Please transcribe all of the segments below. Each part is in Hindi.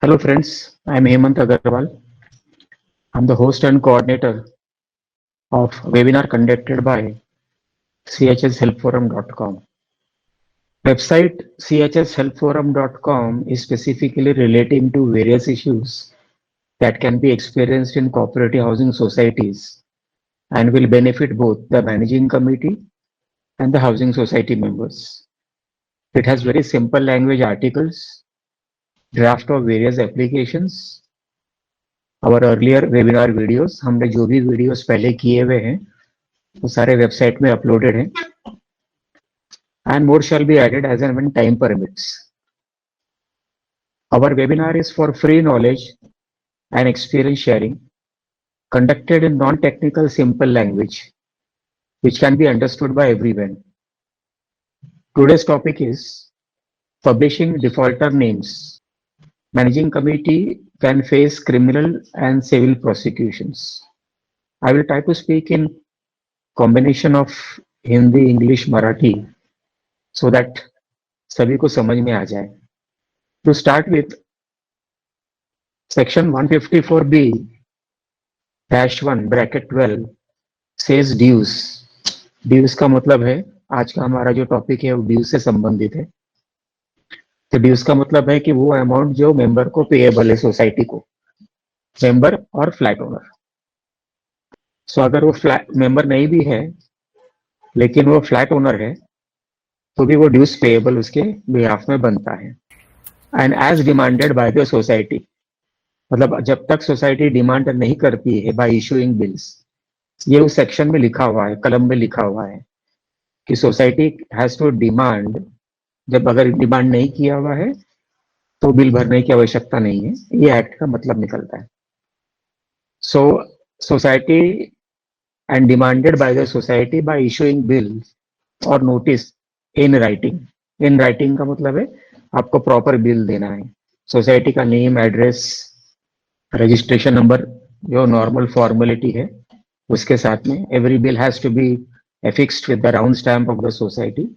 Hello friends, I am Hemant Agarwal. I am the host and coordinator of webinar conducted by chshelpforum.com. Website chshelpforum.com is specifically relating to various issues that can be experienced in cooperative housing societies and will benefit both the managing committee and the housing society members. It has very simple language articles, draft of various applications, our earlier webinar videos, हमने जो भी वीडियोस पहले किए हुए हैं वो सारे वेबसाइट में अपलोडेड हैं and more shall be added as and when time permits. Our webinar is for free knowledge and experience sharing conducted in non-technical simple language which can be understood by everyone. Today's topic is publishing defaulter names. Managing committee can face criminal and civil prosecutions. I will try to speak in combination of Hindi, English, Marathi so that सभी को समझ में आ जाए. To start with, section 154B-1 bracket 12 says dues. Dues का मतलब है, आज का हमारा जो टॉपिक है वो ड्यूज से संबंधित है. तो ड्यूज का मतलब है कि वो अमाउंट जो मेंबर को पेएबल है सोसाइटी को, मेंबर और फ्लैट ओनर. सो अगर वो फ्लैट मेंबर नहीं भी है लेकिन वो फ्लैट ओनर है तो भी वो ड्यूज पेएबल उसके बिहाफ में बनता है. And as demanded by the society, मतलब जब तक सोसाइटी डिमांड नहीं करती है बाय इशूइंग बिल्स, ये उस सेक्शन में लिखा हुआ है, कलम में लिखा हुआ है कि सोसाइटी हैज टू डिमांड. जब अगर डिमांड नहीं किया हुआ है तो बिल भरने की आवश्यकता नहीं है, ये एक्ट का मतलब निकलता है. So society and demanded by the society by issuing bill और notice in writing. In writing का मतलब है आपको प्रॉपर बिल देना है, सोसाइटी का नेम, एड्रेस, रजिस्ट्रेशन नंबर, जो नॉर्मल फॉर्मेलिटी है उसके साथ में. Every bill has to be affixed with the round stamp of the society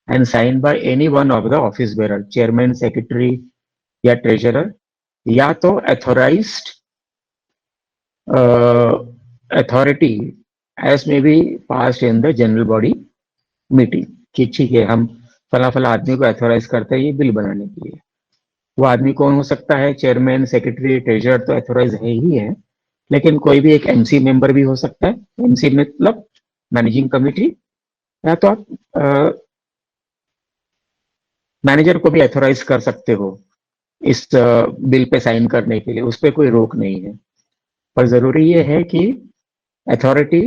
and sign by any one of the office bearer, chairman, secretary या ट्रेजरर, या तो authorised authority as may be passed in the general body meeting. कि ठीक है, हम फला फला आदमी को अथॉराइज करते हैं ये बिल बनाने के लिए. वो आदमी कौन हो सकता है? चेयरमैन, सेक्रेटरी, ट्रेजरर तो अथॉराइज है ही है, लेकिन कोई भी एक एमसी मेंबर भी हो सकता है. एमसी मतलब मैनेजिंग कमेटी, या तो आप मैनेजर को भी अथॉराइज कर सकते हो इस बिल पे साइन करने के लिए, उस पर कोई रोक नहीं है. पर जरूरी ये है कि authority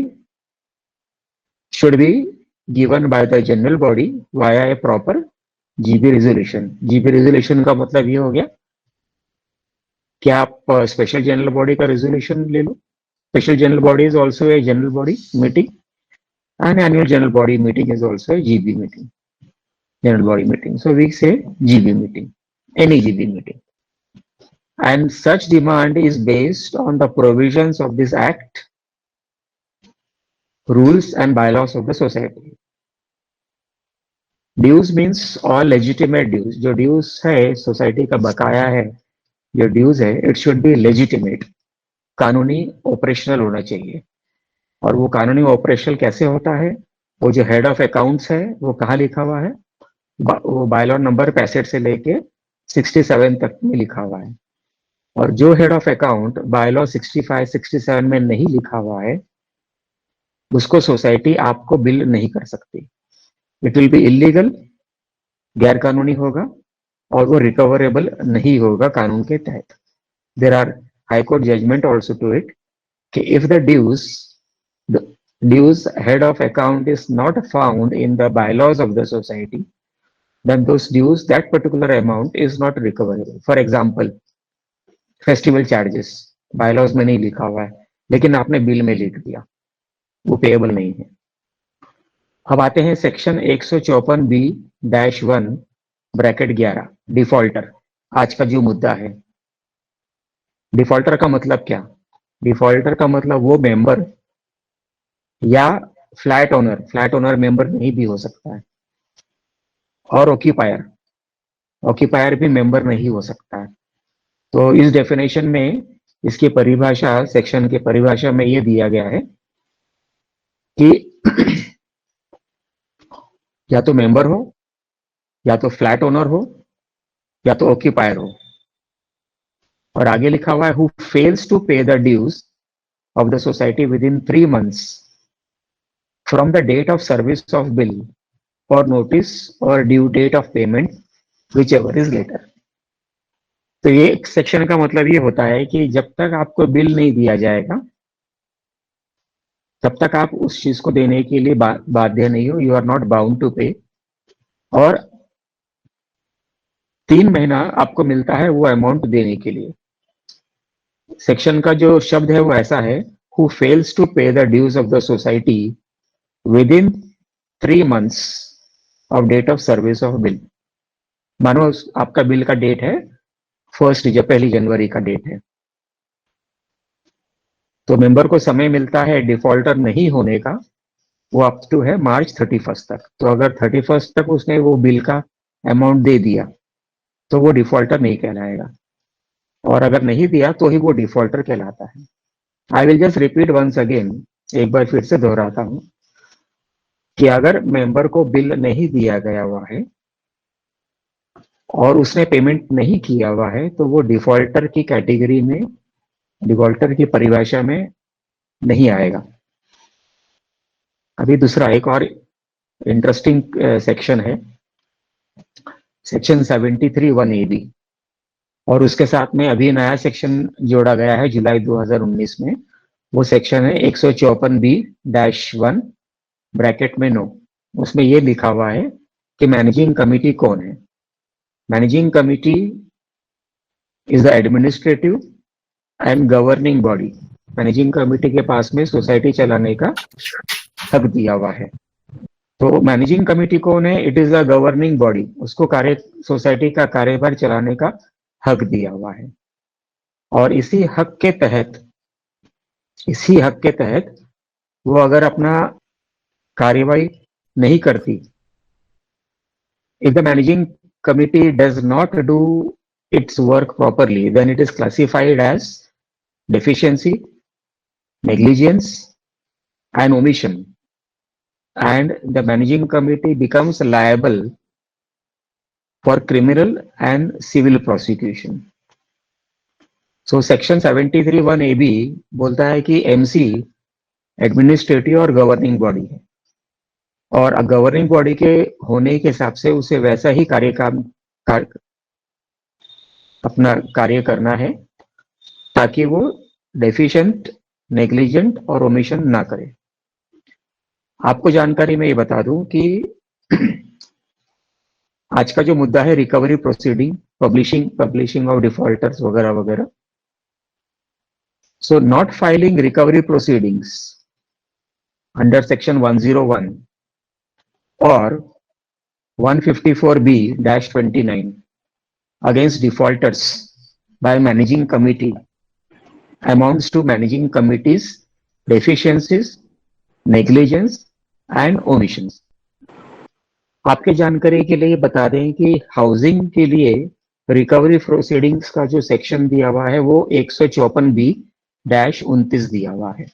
should be given by the general body via a proper GB resolution. GB resolution का मतलब ये हो गया कि आप स्पेशल जनरल बॉडी का रेजोल्यूशन ले लो. Special general body is also a general body meeting and annual general body meeting is also a GB meeting, general body meeting. So we say GB meeting, any GB meeting. And such demand is based on the provisions of this act, rules and bylaws of the society. Dues means all legitimate dues. जो dues है सोसाइटी का बकाया है, जो dues है, it should be legitimate, कानूनी ऑपरेशनल होना चाहिए. और वो कानूनी ऑपरेशनल कैसे होता है? वो जो हेड ऑफ अकाउंट्स है वो कहाँ लिखा हुआ है? वो बायलॉ नंबर 65 से लेके 67 तक में लिखा हुआ है. और जो हेड ऑफ अकाउंट बायलॉ 65, 67 में नहीं लिखा हुआ है उसको सोसाइटी आपको बिल नहीं कर सकती. इट विल बी इलीगल, गैर कानूनी होगा और वो रिकवरेबल नहीं होगा कानून के तहत. There are high court judgement also to it कि if the dues head of account is not found in the bylaws of the society, then those dues, that particular amount is not recoverable. For example, festival charges bylaws में नहीं लिखा हुआ है लेकिन आपने बिल में लिख दिया, वो पेएबल नहीं है. अब आते हैं सेक्शन 154B-1 ब्रैकेट 11 डिफॉल्टर. आज का जो मुद्दा है, डिफॉल्टर का मतलब क्या? डिफॉल्टर का मतलब वो मेंबर या फ्लैट ओनर मेंबर नहीं भी हो सकता है, और ऑक्यूपायर भी मेंबर नहीं हो सकता है. तो इस डेफिनेशन में इसकी परिभाषा, सेक्शन की परिभाषा में ये दिया गया है कि या तो मेंबर हो, या तो फ्लैट ओनर हो, या तो ऑक्यूपायर हो, और आगे लिखा हुआ है who fails to pay the dues of the society within 3 months from the date of service of bill और नोटिस और due date of payment whichever is later. तो ये सेक्शन का मतलब ये होता है कि जब तक आपको बिल नहीं दिया जाएगा तब तक आप उस चीज को देने के लिए बाध्य नहीं हो, you are not bound to pay. और 3 महीना आपको मिलता है वो अमाउंट देने के लिए। सेक्शन का जो शब्द है वो ऐसा है, who fails to pay the dues of the society within 3 months of date of service of bill. मानो आपका बिल का डेट है 1 जनवरी का डेट है, तो मेंबर को समय मिलता है डिफॉल्टर नहीं होने का, वो अप टू है March 31 तक। तो अगर 31 तक उसने वो बिल का अमाउंट दे दिया तो वो डिफॉल्टर नहीं कहलाएगा, और अगर नहीं दिया तो ही वो डिफॉल्टर कहलाता है। I will just repeat once again, एक बार फिर से दोहराता हूं कि अगर मेंबर को बिल नहीं दिया गया हुआ है और उसने पेमेंट नहीं किया हुआ है तो वो डिफॉल्टर की कैटेगरी में, डिफॉल्टर की परिभाषा में नहीं आएगा। अभी दूसरा एक और इंटरेस्टिंग सेक्शन है, सेक्शन 73(1)(ab), और उसके साथ में अभी नया सेक्शन जोड़ा गया है जुलाई 2019 में। वो सेक्शन है 154(b)(1) ब्रैकेट में नो। उसमें ये लिखा हुआ है कि मैनेजिंग कमिटी कौन है। Managing committee is the administrative and governing body. Managing committee के पास में सोसाइटी चलाने का हक दिया हुआ है। तो मैनेजिंग कमिटी कौन है? It is a governing body, उसको सोसाइटी का कार्यभार चलाने का हक दिया हुआ है। और इसी हक के तहत वो अगर अपना कार्यवाही नहीं करती, if the managing committee does not do its work properly, then it is classified as deficiency, negligence, and omission, and the managing committee becomes liable for criminal and civil prosecution. So section 73(1)(ab) बोलता है कि MC एडमिनिस्ट्रेटिव और गवर्निंग बॉडी है, और गवर्निंग बॉडी के होने के हिसाब से उसे वैसा ही अपना कार्य करना है ताकि वो डेफिशिएंट, नेग्लिजेंट और ओमिशन ना करे। आपको जानकारी में ये बता दूं कि आज का जो मुद्दा है recovery proceeding, publishing of defaulters वगैरह वगैरह। So not filing recovery proceedings under section 101 or 154(b)(29) against defaulters by managing committee amounts to managing committee's deficiencies, negligence and omissions. आपके जानकारी के लिए बता दें कि हाउसिंग के लिए रिकवरी प्रोसीडिंग्स का जो सेक्शन दिया हुआ है वो 154(b)(29) दिया हुआ है,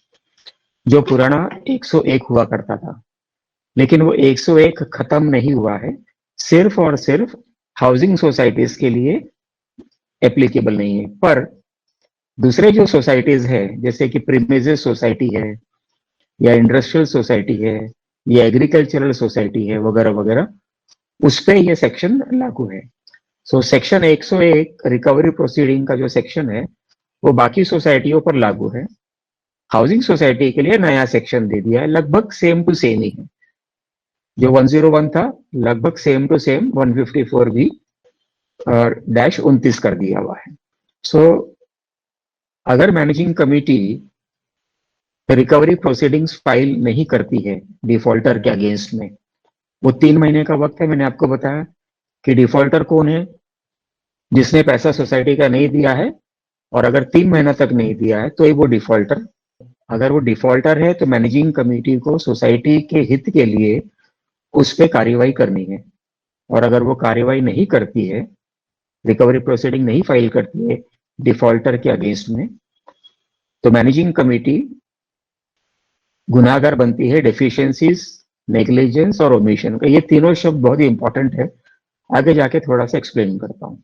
जो पुराना 101 हुआ करता था। लेकिन वो 101 खत्म नहीं हुआ है, सिर्फ और सिर्फ हाउसिंग सोसाइटीज के लिए एप्लीकेबल नहीं है। पर दूसरे जो सोसाइटीज है, जैसे कि प्रीमिसेस सोसाइटी है, या इंडस्ट्रियल सोसाइटी है, या एग्रीकल्चरल सोसाइटी है वगैरह वगैरह, उस पर यह सेक्शन लागू है। सो सेक्शन 101 रिकवरी प्रोसीडिंग का जो सेक्शन है वो बाकी सोसाइटियों पर लागू है। हाउसिंग सोसाइटी के लिए नया सेक्शन दे दिया है, लगभग सेम टू सेम ही है। जो 101 था लगभग सेम टू सेम 154(b)(29) कर दिया हुआ है। सो अगर managing committee recovery proceedings file नहीं करती है डिफॉल्टर के अगेंस्ट में, वो 3 महीने का वक्त है। मैंने आपको बताया कि डिफॉल्टर कौन है, जिसने पैसा सोसाइटी का नहीं दिया है, और अगर 3 महीना तक नहीं दिया है तो ही वो डिफॉल्टर। अगर वो डिफॉल्टर है तो मैनेजिंग कमिटी को सोसाइटी के हित के लिए उस पर कार्यवाही करनी है, और अगर वो कार्यवाही नहीं करती है, रिकवरी प्रोसीडिंग नहीं फाइल करती है डिफॉल्टर के अगेंस्ट में, तो मैनेजिंग कमेटी गुनाहगार बनती है डेफिशिएंसीज, नेग्लिजेंस और ओमिशन का। ये तीनों शब्द बहुत ही इंपॉर्टेंट है, आगे जाके थोड़ा सा एक्सप्लेन करता हूं।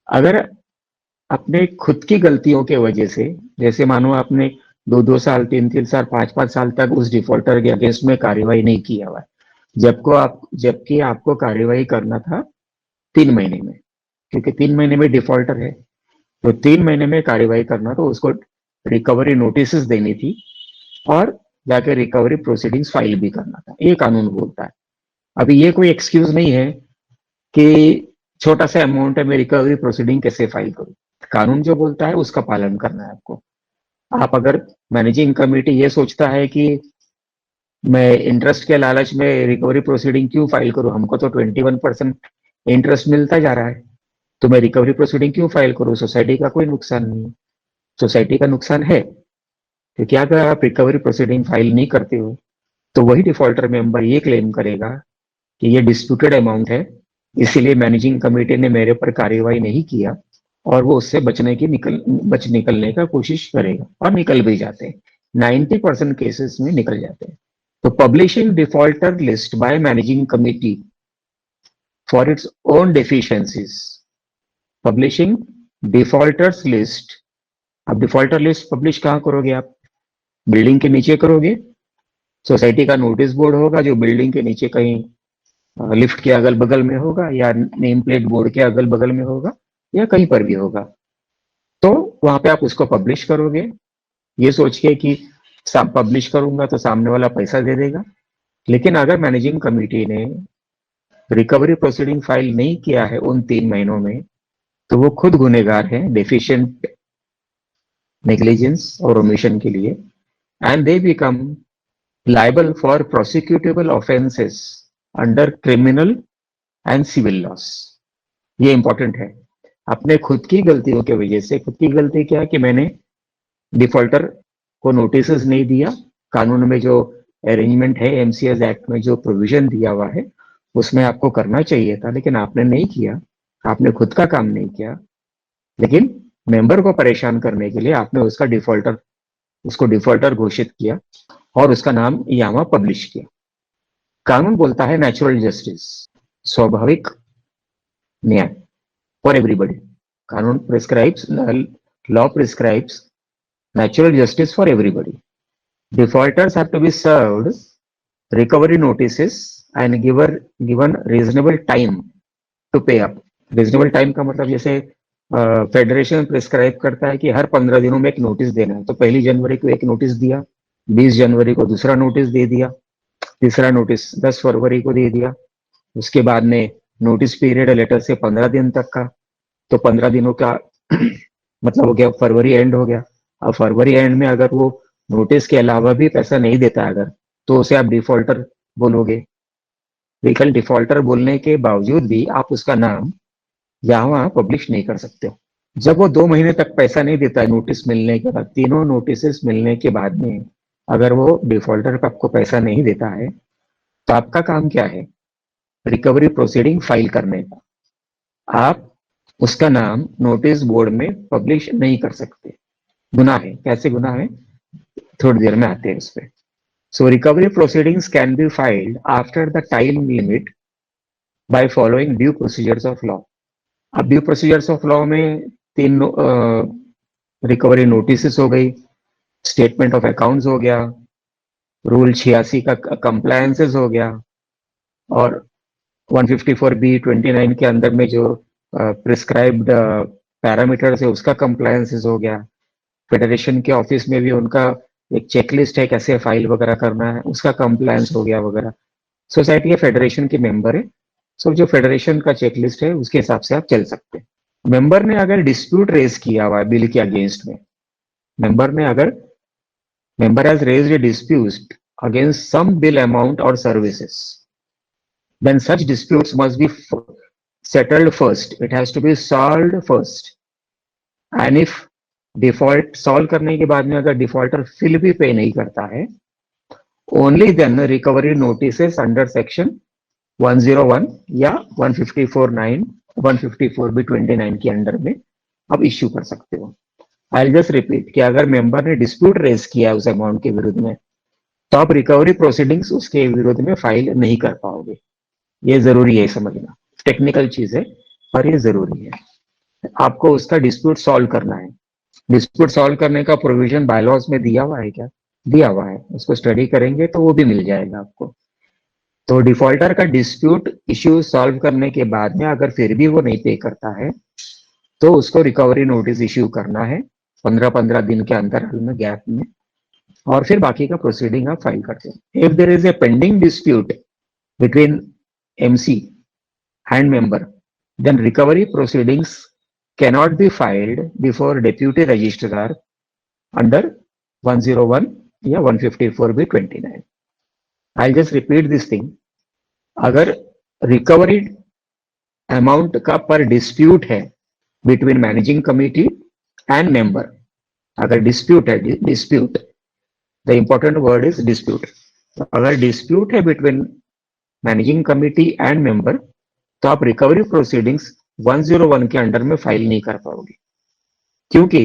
अगर अपने खुद की गलतियों के वजह से, जैसे मानो आपने 2-2 साल, 3-3 साल, 5-5 साल तक उस डिफॉल्टर के अगेंस्ट में कार्यवाही नहीं किया हुआ, जबकि आपको कार्यवाही करना था 3 महीने में, क्योंकि 3 महीने में डिफॉल्टर है, तो 3 महीने में कार्यवाही करना, तो उसको रिकवरी नोटिस देनी थी और जाके रिकवरी प्रोसीडिंग्स फाइल भी करना था। ये कानून बोलता है। अभी ये कोई एक्सक्यूज नहीं है कि छोटा सा अमाउंट है, मैं रिकवरी प्रोसीडिंग कैसे फाइल करूं। कानून जो बोलता है उसका पालन करना है आपको। आप अगर मैनेजिंग कमेटी ये सोचता है कि मैं इंटरेस्ट के लालच में रिकवरी प्रोसीडिंग क्यों फाइल करूं, हमको तो 21% इंटरेस्ट मिलता जा रहा है, तो मैं रिकवरी प्रोसीडिंग क्यों फाइल करूं, सोसाइटी का कोई नुकसान नहीं है। सोसाइटी का नुकसान है, क्योंकि अगर आप रिकवरी प्रोसीडिंग फाइल नहीं करते हो तो वही डिफॉल्टर मेंबर ये क्लेम करेगा कि ये डिस्प्यूटेड अमाउंट है, इसीलिए मैनेजिंग कमेटी ने मेरे पर कार्यवाही नहीं किया, और वो उससे निकलने का कोशिश करेगा, और निकल भी जाते हैं। 90% केसेस में निकल जाते हैं। तो publishing defaulter list by managing committee for its own deficiencies, publishing defaulters list. अब डिफॉल्टर लिस्ट पब्लिश कहां करोगे आप? बिल्डिंग के नीचे करोगे, सोसाइटी का नोटिस बोर्ड होगा जो बिल्डिंग के नीचे कहीं लिफ्ट के अगल बगल में होगा, या नेम प्लेट बोर्ड के अगल बगल में होगा, या कहीं पर भी होगा। तो वहां पे आप उसको पब्लिश करोगे, ये सोच के कि पब्लिश करूंगा तो सामने वाला पैसा दे देगा। लेकिन अगर मैनेजिंग कमेटी ने रिकवरी प्रोसीडिंग फाइल नहीं किया है उन 3 महीनों में, तो वो खुद गुनेगार है डेफिशिएंट, नेग्लिजेंस और ओमिशन के लिए, and they become liable for prosecutable offenses under criminal and civil laws। ये इंपॉर्टेंट है। अपने खुद की गलतियों की वजह से, खुद की गलती क्या है कि मैंने डिफॉल्टर को नोटिस नहीं दिया, कानून में जो अरेंजमेंट है, एमसीएस एक्ट में जो प्रोविजन दिया हुआ है उसमें आपको करना चाहिए था, लेकिन आपने नहीं किया, आपने खुद का काम नहीं किया, लेकिन मेंबर को परेशान करने के लिए आपने उसको डिफॉल्टर घोषित किया और उसका नाम यहाँ पब्लिश किया। कानून बोलता है नेचुरल जस्टिस, स्वाभाविक न्याय फॉर एवरीबॉडी। कानून prescribes, law prescribes natural justice for everybody. Defaulters have to be served recovery notices and given reasonable time to pay up। reasonable time का मतलब जैसे फेडरेशन प्रिस्क्राइब करता है कि हर 15 दिनों में एक नोटिस देना है, तो 1 जनवरी को एक नोटिस दिया, 20 जनवरी को दूसरा नोटिस दे दिया, तीसरा नोटिस 10 फरवरी को दे दिया, उसके बाद में नोटिस पीरियड लेटर से 15 दिन तक का, तो 15 दिनों का मतलब हो गया फरवरी एंड हो गया। अब फरवरी एंड में अगर वो नोटिस के अलावा भी पैसा नहीं देता अगर, तो उसे आप डिफॉल्टर बोलोगे। लेकिन डिफॉल्टर बोलने के बावजूद भी आप उसका नाम यहाँ वहां पब्लिश नहीं कर सकते हो। जब वो 2 महीने तक पैसा नहीं देता है नोटिस मिलने के बाद, तीनों नोटिस मिलने के बाद में अगर वो डिफॉल्टर का आपको पैसा नहीं देता है, तो आपका काम क्या है? रिकवरी प्रोसीडिंग फाइल करने का। आप उसका नाम नोटिस बोर्ड में पब्लिश नहीं कर सकते, गुनाह है। कैसे गुनाह है, थोड़ी देर में आते हैं उस पर। So recovery proceedings can be filed after the time limit by following due procedures of law. अब ड्यू प्रोसीजर्स ऑफ लॉ में 3 रिकवरी नोटिस हो गई, स्टेटमेंट ऑफ अकाउंट्स हो गया, रूल 86 का कंप्लायंसेस हो गया, और 154B29 के अंदर में जो प्रिस्क्राइब्ड पैरामीटर्स है उसका कंप्लायंसेस हो गया। फेडरेशन के ऑफिस में भी उनका एक चेकलिस्ट है कैसे फाइल वगैरह करना है, उसका कंप्लायंस हो गया वगैरह। सोसाइटी या फेडरेशन के मेंबर है, सो जो फेडरेशन का चेकलिस्ट है उसके हिसाब से आप चल सकते हैं। मेंबर ने अगर डिस्प्यूट रेज किया हुआ है बिल के अगेंस्ट में, member has raised a dispute against some bill amount or services, then such disputes must be settled first, it has to be solved first, and if default solve करने के बाद में अगर डिफॉल्टर फिर भी पे नहीं करता है, only then recovery notice under section 101 या 154(9) 154(b)(29) के अंडर में आप इश्यू कर सकते हो। आई जस्ट रिपीट कि अगर मेंबर ने डिस्प्यूट रेज किया है उस अमाउंट के विरुद्ध में, तो आप रिकवरी प्रोसीडिंग्स उसके विरुद्ध में फाइल नहीं कर पाओगे। ये जरूरी है समझना, टेक्निकल चीज है और ये जरूरी है। आपको उसका डिस्प्यूट सॉल्व करना है। डिस्प्यूट सॉल्व करने का प्रोविजन बायलॉज में दिया हुआ है क्या? दिया हुआ है, उसको स्टडी करेंगे तो वो भी मिल जाएगा आपको। तो डिफॉल्टर का डिस्प्यूट इश्यू सॉल्व करने के बाद में अगर फिर भी वो नहीं पे करता है, तो उसको रिकवरी नोटिस इश्यू करना है 15-15 दिन के अंतराल में, गैप में, और फिर बाकी का प्रोसीडिंग आप फाइल करते हैं। If there is a pending dispute between MC and member, then recovery proceedings cannot be filed before deputy registrar under 101 या 154B29। I'll just repeat this thing। अगर रिकवरी अमाउंट का पर डिस्प्यूट है between managing committee and member, अगर डिस्प्यूट है, dispute, the important word is dispute. अगर डिस्प्यूट है between managing committee and member, तो आप रिकवरी प्रोसीडिंग्स 101 के अंडर में फाइल नहीं कर पाओगे, क्योंकि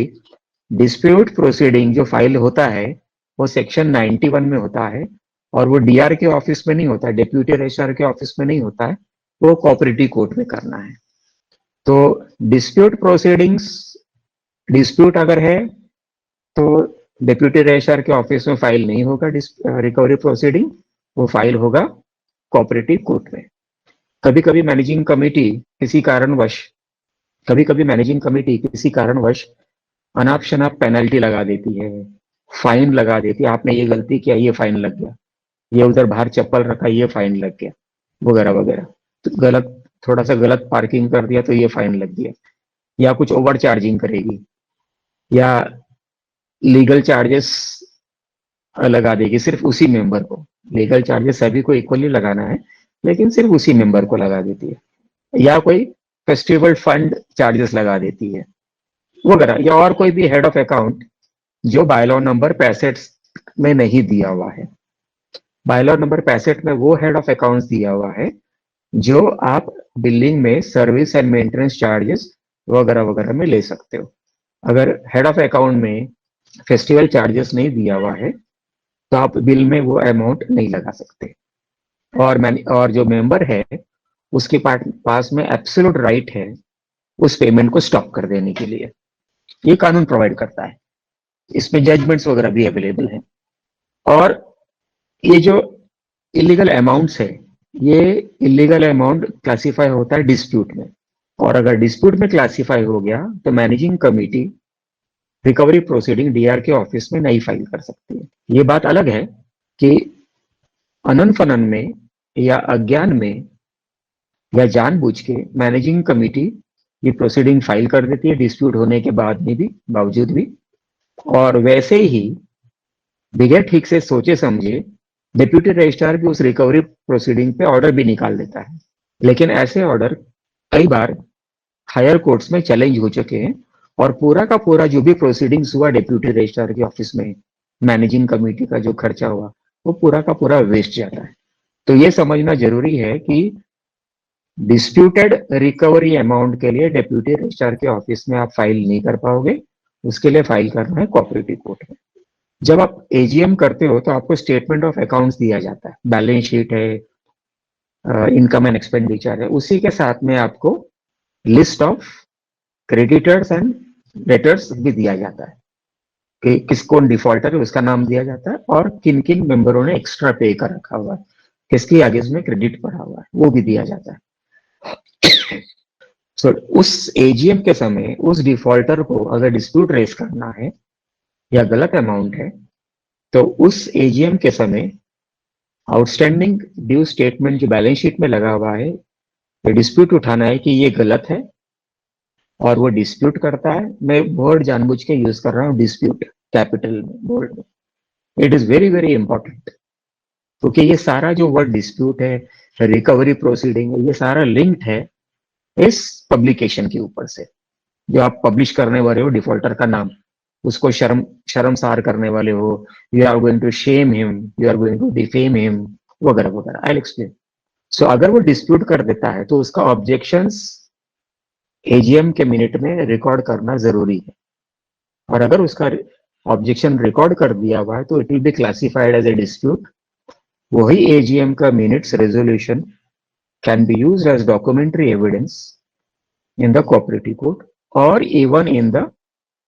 डिस्प्यूट प्रोसीडिंग जो फाइल होता है वो सेक्शन 91 में होता है, और वो डीआर के ऑफिस में नहीं होता है, डेप्यूटी रजिस्ट्रार के ऑफिस में नहीं होता है, वो कोऑपरेटिव कोर्ट में करना है। तो डिस्प्यूट प्रोसीडिंग्स, डिस्प्यूट अगर है तो डेप्यूटी रजिस्ट्रार के ऑफिस में फाइल नहीं होगा रिकवरी प्रोसीडिंग, वो फाइल होगा कोऑपरेटिव कोर्ट में। कभी कभी मैनेजिंग कमेटी किसी कारणवश, कभी कभी मैनेजिंग कमेटी किसी कारणवश अनाप शनाप पेनल्टी लगा देती है, फाइन लगा देती है। आपने ये गलती किया, ये फाइन लग गया, ये उधर बाहर चप्पल रखा, ये फाइन लग गया, वगैरह वगैरह। तो गलत, थोड़ा सा गलत पार्किंग कर दिया तो ये फाइन लग गया, या कुछ ओवर चार्जिंग करेगी, या लीगल चार्जेस लगा देगी सिर्फ उसी मेंबर को। लीगल चार्जेस सभी को इक्वली लगाना है, लेकिन सिर्फ उसी मेंबर को लगा देती है, या कोई फेस्टिवल फंड चार्जेस लगा देती है, वगैरह। या और कोई भी हेड ऑफ अकाउंट जो बायलॉ नंबर 65 में नहीं दिया हुआ है। बायलॉ नंबर 65 में वो हेड ऑफ अकाउंट्स दिया हुआ है जो आप बिलिंग में सर्विस एंड मेंटेनेंस चार्जेस वगैरह वगैरह में ले सकते हो। अगर हेड ऑफ अकाउंट में फेस्टिवल चार्जेस नहीं दिया हुआ है, तो आप बिल में वो अमाउंट नहीं लगा सकते। और जो मेंबर है उसके पास में एब्सोल्यूट राइट है उस पेमेंट को स्टॉप कर देने के लिए, ये कानून प्रोवाइड करता है। इसमें जजमेंट्स वगैरह भी अवेलेबल हैं। और ये जो इलीगल अमाउंट्स है, ये इलीगल अमाउंट क्लासीफाई होता है डिस्प्यूट में, और अगर डिस्प्यूट में क्लासीफाई हो गया तो managing committee recovery proceeding DR के ऑफिस में नहीं फाइल कर सकती है। ये बात अलग है कि अनन फनन में या अज्ञान में या जानबूझ के मैनेजिंग कमेटी ये प्रोसीडिंग फाइल कर देती है डिस्प्यूट होने के बाद में भी, बावजूद भी। और वैसे ही बगैर ठीक से सोचे समझे डिप्यूटी रजिस्ट्रार भी उस रिकवरी प्रोसीडिंग पे ऑर्डर भी निकाल देता है। लेकिन ऐसे ऑर्डर कई बार हायर कोर्ट्स में चैलेंज हो चुके हैं, और पूरा का पूरा जो भी प्रोसीडिंग्स हुआ डिप्यूटी रजिस्ट्रार के ऑफिस में, मैनेजिंग कमेटी का जो खर्चा हुआ, वो पूरा का पूरा वेस्ट जाता है। तो ये समझना जरूरी है कि डिस्प्यूटेड रिकवरी अमाउंट के लिए डिप्यूटी रजिस्ट्रार के ऑफिस में आप फाइल नहीं कर पाओगे, उसके लिए फाइल करना है कोऑपरेटिव कोर्ट में। जब आप एजीएम करते हो तो आपको स्टेटमेंट ऑफ अकाउंट्स दिया जाता है, बैलेंस शीट है, इनकम एंड एक्सपेंडिचर है, उसी के साथ में आपको list of creditors and debtors भी दिया जाता है कि किस कौन डिफॉल्टर है उसका नाम दिया जाता है, और किन किन मेंबरों ने एक्स्ट्रा पे कर रखा हुआ है, किसकी आगे इसमें क्रेडिट पड़ा हुआ है, वो भी दिया जाता है। So, उस एजीएम के समय उस डिफॉल्टर को अगर डिस्प्यूट रेज करना है या गलत अमाउंट है, तो उस एजीएम के समय आउटस्टैंडिंग ड्यू स्टेटमेंट जो बैलेंस शीट में लगा हुआ है, ये डिस्प्यूट उठाना है कि ये गलत है, और वो डिस्प्यूट करता है। मैं वर्ड जानबूझ के यूज कर रहा हूँ डिस्प्यूट, कैपिटल में, बोल्ड में। It is very very important, क्योंकि ये सारा जो वर्ड डिस्प्यूट है, रिकवरी प्रोसीडिंग है, ये सारा लिंक्ड है इस पब्लिकेशन के ऊपर से। जो आप पब्लिश करने वाले हो डिफॉल्टर का नाम, उसको शर्मसार करने वाले हो, you are going to shame him, you are going to defame him, वगैरह वगैरह। I will explain. सो अगर वो डिस्प्यूट कर देता है तो उसका ऑब्जेक्शंस एजीएम के मिनट में रिकॉर्ड करना जरूरी है, और अगर उसका ऑब्जेक्शन रिकॉर्ड कर दिया हुआ है तो it will be classified as a dispute. वही एजीएम का minutes resolution can be used as documentary evidence in the cooperative court or even in the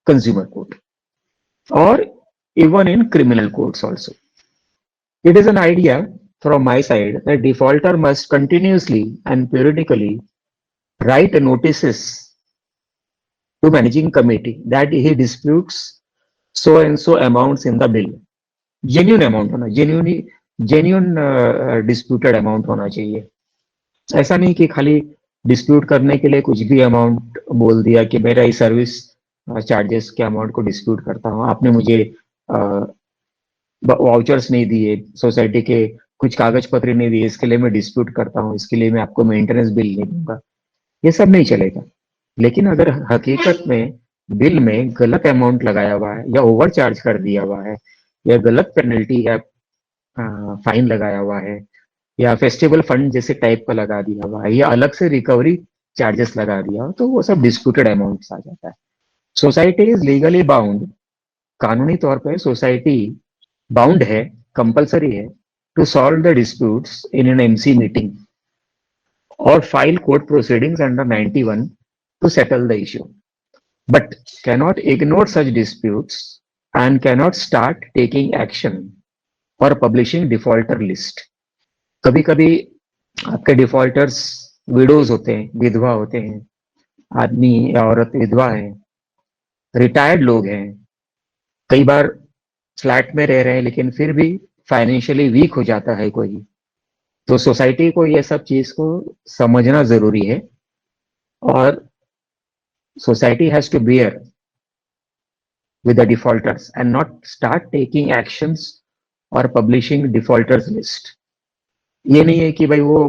consumer court or even in criminal courts also. It is an idea from my side that defaulter must continuously and periodically write notices to managing committee that he disputes so and so amounts in the bill. Genuine amount होना, genuine disputed amount होना चाहिए। ऐसा नहीं कि खाली डिस्प्यूट करने के लिए कुछ भी अमाउंट बोल दिया कि मेरा इस सर्विस चार्जेस के अमाउंट को डिस्प्यूट करता हूँ, आपने मुझे वाउचर्स नहीं दिए, सोसाइटी के कुछ कागज पत्र नहीं दिए, इसके लिए मैं डिस्प्यूट करता हूँ, इसके लिए मैं आपको मेंटेनेंस बिल नहीं दूंगा, ये सब नहीं चलेगा। लेकिन अगर हकीकत में बिल में गलत अमाउंट लगाया हुआ है या ओवर चार्ज कर दिया हुआ है या गलत पेनल्टी या फाइन लगाया हुआ है या फेस्टिवल फंड जैसे टाइप का लगा दिया हुआ है या अलग से रिकवरी चार्जेस लगा दिया हो, तो वो सब डिस्प्यूटेड अमाउंट्स आ जाता है। सोसाइटी इज लीगली बाउंड, कानूनी तौर पर सोसाइटी बाउंड है, कंपलसरी है to solve the disputes in an MC meeting और file court proceedings under 91 to settle the issue, but cannot ignore such disputes and cannot start taking action और पब्लिशिंग डिफॉल्टर लिस्ट। कभी कभी आपके डिफॉल्टर्स विडोज होते हैं, विधवा होते हैं, आदमी या औरत विधवा है, रिटायर्ड लोग हैं, कई बार फ्लैट में रह रहे हैं लेकिन फिर भी फाइनेंशियली वीक हो जाता है कोई, तो सोसाइटी को ये सब चीज को समझना जरूरी है और society has to bear with the defaulters and not start taking actions or publishing defaulters list। ये नहीं है कि भाई वो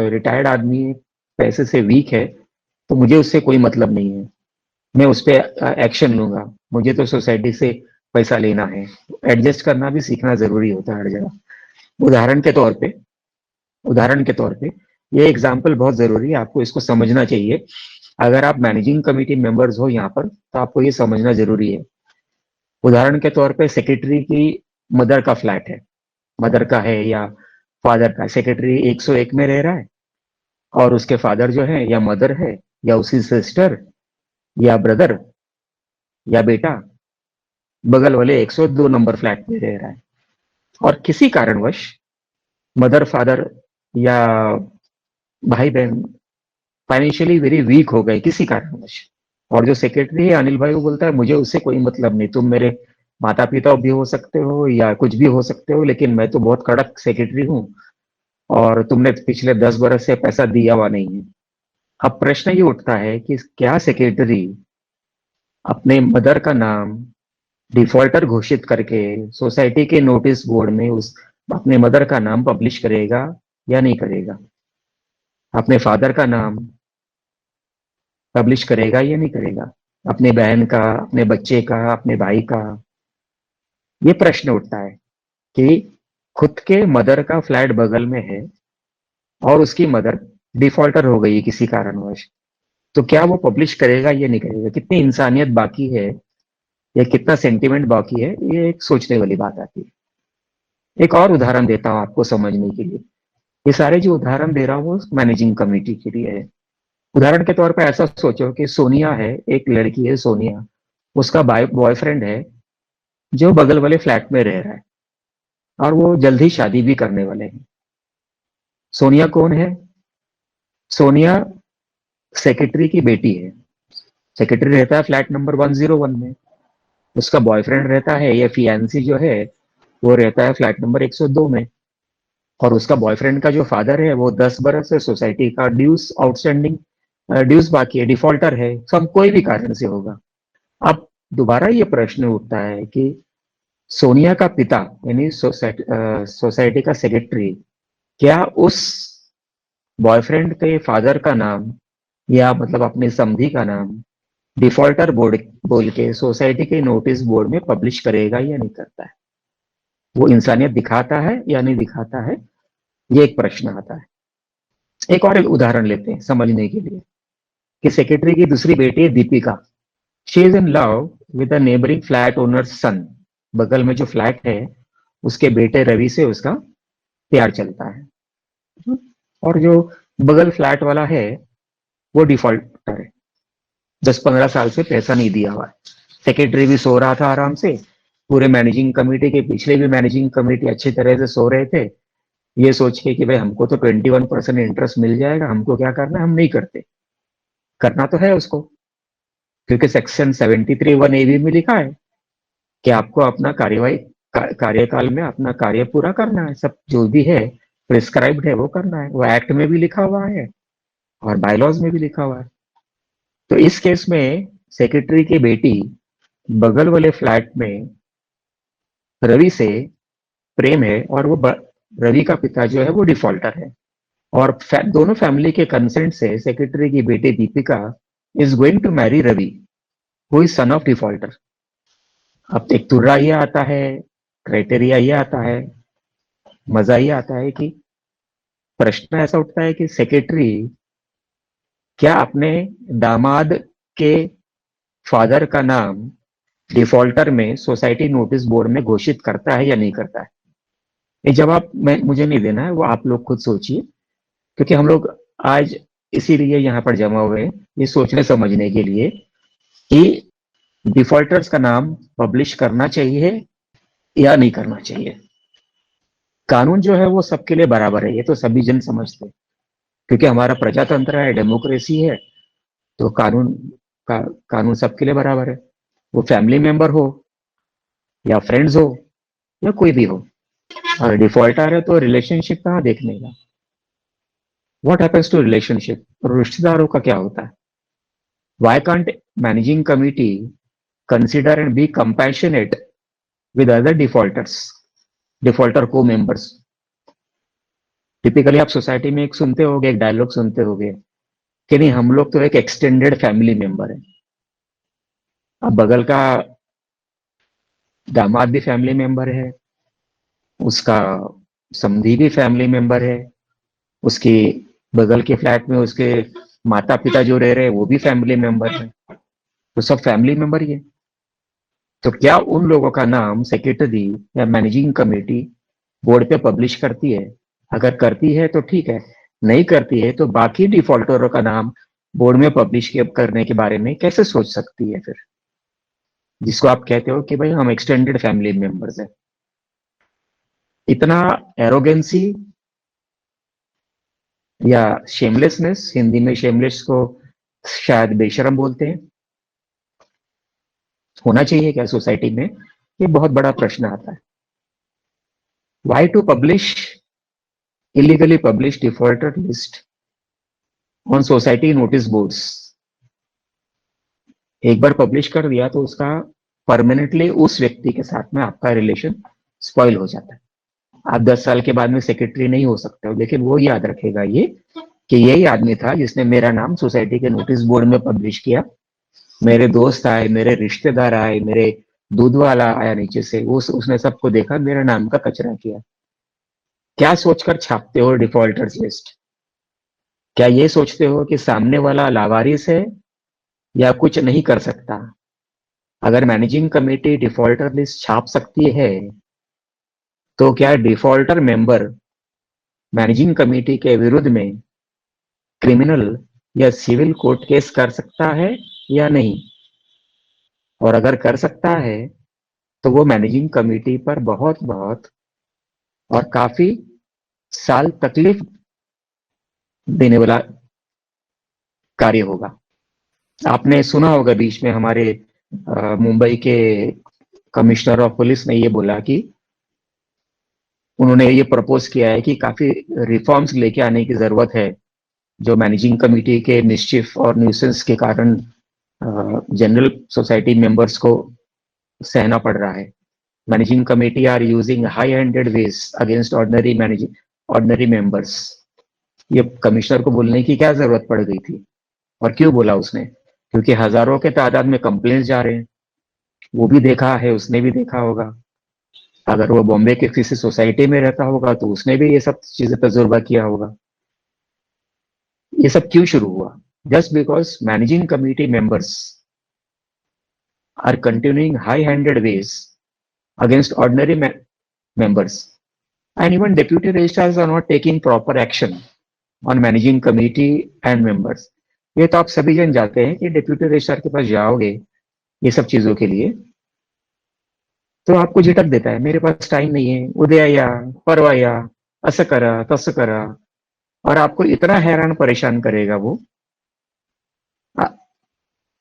रिटायर्ड आदमी पैसे से वीक है तो मुझे उससे कोई मतलब नहीं है, मैं उस पर एक्शन लूंगा, मुझे तो सोसाइटी से पैसा लेना है। एडजस्ट करना भी सीखना जरूरी होता है हर जगह। उदाहरण के तौर पे ये एग्जाम्पल बहुत जरूरी है, आपको इसको समझना चाहिए। अगर आप मैनेजिंग कमेटी मेंबर्स हो यहाँ पर तो आपको ये समझना जरूरी है। उदाहरण के तौर पे सेक्रेटरी की मदर का फ्लैट है, मदर का है या फादर का, सेक्रेटरी 101 में रह रहा है और उसके फादर जो है या मदर है या उसकी सिस्टर या ब्रदर या बेटा बगल वाले 102 नंबर फ्लैट में रह रहा है और किसी कारणवश मदर फादर या भाई बहन फाइनेंशियली वेरी वीक हो गए किसी कारणवश, और जो सेक्रेटरी है अनिल भाई वो बोलता है मुझे उससे कोई मतलब नहीं, तुम मेरे माता पिता भी हो सकते हो या कुछ भी हो सकते हो लेकिन मैं तो बहुत कड़क सेक्रेटरी हूँ और तुमने पिछले 10 बरस से पैसा दिया हुआ नहीं है। अब प्रश्न ये उठता है कि क्या सेक्रेटरी अपने मदर का नाम डिफॉल्टर घोषित करके सोसाइटी के नोटिस बोर्ड में उस अपने मदर का नाम पब्लिश करेगा या नहीं करेगा, अपने फादर का नाम पब्लिश करेगा या नहीं करेगा, अपने बहन का, अपने बच्चे का, अपने भाई का। ये प्रश्न उठता है कि खुद के मदर का फ्लैट बगल में है और उसकी मदर डिफॉल्टर हो गई किसी कारणवश, तो क्या वो पब्लिश करेगा या नहीं करेगा, कितनी इंसानियत बाकी है या कितना सेंटिमेंट बाकी है, ये एक सोचने वाली बात आती है। एक और उदाहरण देता हूं आपको समझने के लिए। ये सारे जो उदाहरण दे रहा हूँ वो मैनेजिंग कमेटी के लिए है। उदाहरण के तौर पर ऐसा सोचो कि सोनिया है, एक लड़की है सोनिया, उसका बॉयफ्रेंड है जो बगल वाले फ्लैट में रह रहा है और वो जल्द ही शादी भी करने वाले हैं। सोनिया कौन है? सोनिया सेक्रेटरी की बेटी है। सेक्रेटरी रहता है फ्लैट नंबर 101 में, उसका बॉयफ्रेंड रहता है या फियांसी जो है वो रहता है फ्लैट नंबर 102 में, और उसका बॉयफ्रेंड का जो फादर है वो 10 बरस से सोसाइटी का ड्यूज आउटस्टैंडिंग ड्यूज बाकी है, डिफॉल्टर है, सब कोई भी कारण से होगा। अब दोबारा ये प्रश्न उठता है कि सोनिया का पिता यानी सोसाइटी का सेक्रेटरी क्या उस बॉयफ्रेंड के फादर का नाम या मतलब अपने समधी का नाम डिफॉल्टर बोर्ड बोल के सोसाइटी के नोटिस बोर्ड में पब्लिश करेगा या नहीं करता है? वो इंसानियत दिखाता है या नहीं दिखाता है, ये एक प्रश्न आता है। एक और एक उदाहरण लेते हैं समझने के लिए। कि सेक्रेटरी की दूसरी बेटी है Deepika. She is in love with the neighbouring flat owner son. बगल में जो फ्लैट है उसके बेटे रवि से उसका प्यार चलता है। और जो बगल फ्लैट वाला है वो डिफॉल्टर है, 10-15 साल से पैसा नहीं दिया हुआ है। सेक्रेटरी भी सो रहा था आराम से, पूरे मैनेजिंग कमेटी के पिछले भी मैनेजिंग कमेटी अच्छी तरह से सो रहे थे, ये सोच के कि भाई हमको तो 21% इंटरेस्ट मिल जाएगा, हमको क्या करना है, हम नहीं करते। करना तो है उसको, क्योंकि सेक्शन 73(1)(ab) में लिखा है कि आपको अपना कार्यवाही कार्यकाल में अपना कार्य पूरा करना है, सब जो भी है प्रिस्क्राइब्ड है वो करना है, वो एक्ट में भी लिखा हुआ है और बायलॉज में भी लिखा हुआ है। तो इस केस में सेक्रेटरी की बेटी बगल वाले फ्लैट में रवि से प्रेम है, और वो रवि का पिता जो है वो डिफॉल्टर है, और दोनों फैमिली के कंसेंट से सेक्रेटरी की बेटी Deepika is going to marry Ravi, who is son of defaulter. अब एक तुर्रा ये आता है, क्राइटेरिया ये आता है, मजा ये आता है कि प्रश्न ऐसा उठता है कि सेक्रेटरी क्या अपने दामाद के फादर का नाम डिफॉल्टर में सोसाइटी नोटिस बोर्ड में घोषित करता है या नहीं करता है। ये जवाब मैं मुझे नहीं देना है, वो आप लोग खुद सोचिए, क्योंकि हम लोग आज इसीलिए यहाँ पर जमा हुए हैं, ये सोचने समझने के लिए कि डिफॉल्टर्स का नाम पब्लिश करना चाहिए या नहीं करना चाहिए। कानून जो है वो सबके लिए बराबर है, ये तो सभी जन समझते हैं, क्योंकि हमारा प्रजातंत्र है, डेमोक्रेसी है, तो कानून सबके लिए बराबर है, वो फैमिली मेंबर हो या फ्रेंड्स हो या कोई भी हो। और डिफॉल्टर है तो रिलेशनशिप कहाँ देखने का, व्हाट हैपेंस टू रिलेशनशिप, रिश्तेदारों का क्या होता है। Why can't managing committee consider and B compassionate with other defaulter को मेंबर्स। टिपिकली आप सोसाइटी में एक सुनते होगे, एक डायलॉग सुनते होगे कि नहीं हम लोग तो एक एक्सटेंडेड फैमिली मेंबर है। अब बगल का दामाद भी फैमिली मेंबर है, उसका समधी भी फैमिली मेंबर है, उसके बगल के फ्लैट में उसके माता पिता जो रह रहे हैं वो भी फैमिली मेंबर है, तो सब फैमिली मेंबर ही है। तो क्या उन लोगों का नाम सेक्रेटरी या मैनेजिंग कमेटी बोर्ड पे पब्लिश करती है? अगर करती है तो ठीक है, नहीं करती है तो बाकी डिफॉल्टरों का नाम बोर्ड में पब्लिश करने के बारे में कैसे सोच सकती है फिर, जिसको आप कहते हो कि भाई हम एक्सटेंडेड फैमिली मेंबर्स हैं। इतना एरोगेंसी या शेमलेसनेस, हिंदी में शेमलेस को शायद बेशरम बोलते हैं, होना चाहिए क्या सोसाइटी में? ये बहुत बड़ा प्रश्न आता है। Why to publish illegally publish defaulter list on society notice boards? एक बार पब्लिश कर दिया तो उसका परमानेंटली उस व्यक्ति के साथ में आपका रिलेशन स्पॉइल हो जाता है। आप 10 साल के बाद में सेक्रेटरी नहीं हो सकते हो, लेकिन वो याद रखेगा ये कि यही आदमी था जिसने मेरा नाम सोसाइटी के नोटिस बोर्ड में पब्लिश किया, मेरे दोस्त आए, मेरे रिश्तेदार आए, मेरे दूध वाला आया नीचे से, उसने सबको देखा, मेरा नाम का कचरा किया। क्या सोचकर छापते हो डिफॉल्टर्स लिस्ट? क्या ये सोचते हो कि सामने वाला लावारिस है या कुछ नहीं कर सकता? अगर मैनेजिंग कमेटी डिफॉल्टर लिस्ट छाप सकती है तो क्या डिफॉल्टर मेंबर मैनेजिंग कमेटी के विरुद्ध में क्रिमिनल या सिविल कोर्ट केस कर सकता है या नहीं? और अगर कर सकता है तो वो मैनेजिंग कमेटी पर बहुत बहुत और काफी साल तकलीफ देने वाला कार्य होगा। आपने सुना होगा बीच में हमारे मुंबई के कमिश्नर ऑफ पुलिस ने ये बोला कि उन्होंने ये प्रपोज किया है कि काफी रिफॉर्म्स लेके आने की जरूरत है, जो मैनेजिंग कमेटी के मिसचिफ और न्यूसेंस के कारण जनरल सोसाइटी मेंबर्स को सहना पड़ रहा है। Managing committee are using high handed ways against ordinary members. ये कमिश्नर को बोलने की क्या जरूरत पड़ गई थी, और क्यों बोला उसने? क्योंकि हजारों के तादाद में कंप्लेंट्स जा रहे हैं, वो भी देखा है, उसने भी देखा होगा। अगर वो बॉम्बे के किसी सोसाइटी में रहता होगा तो उसने भी ये सब चीजें तजुर्बा किया होगा। ये सब क्यों शुरू हुआ? just because managing committee members are continuing high-handed ways against ordinary members, and even deputy registrars are not taking proper action on managing committee and members. ये तो आप सभी जन जाते हैं कि डिप्यूटी रजिस्ट्रार के पास जाओगे ये सब चीजों के लिए तो आपको झिटक देता है, मेरे पास टाइम नहीं है, उद्या या परवा या, असं करा तसं करा, और आपको इतना हैरान परेशान करेगा वो,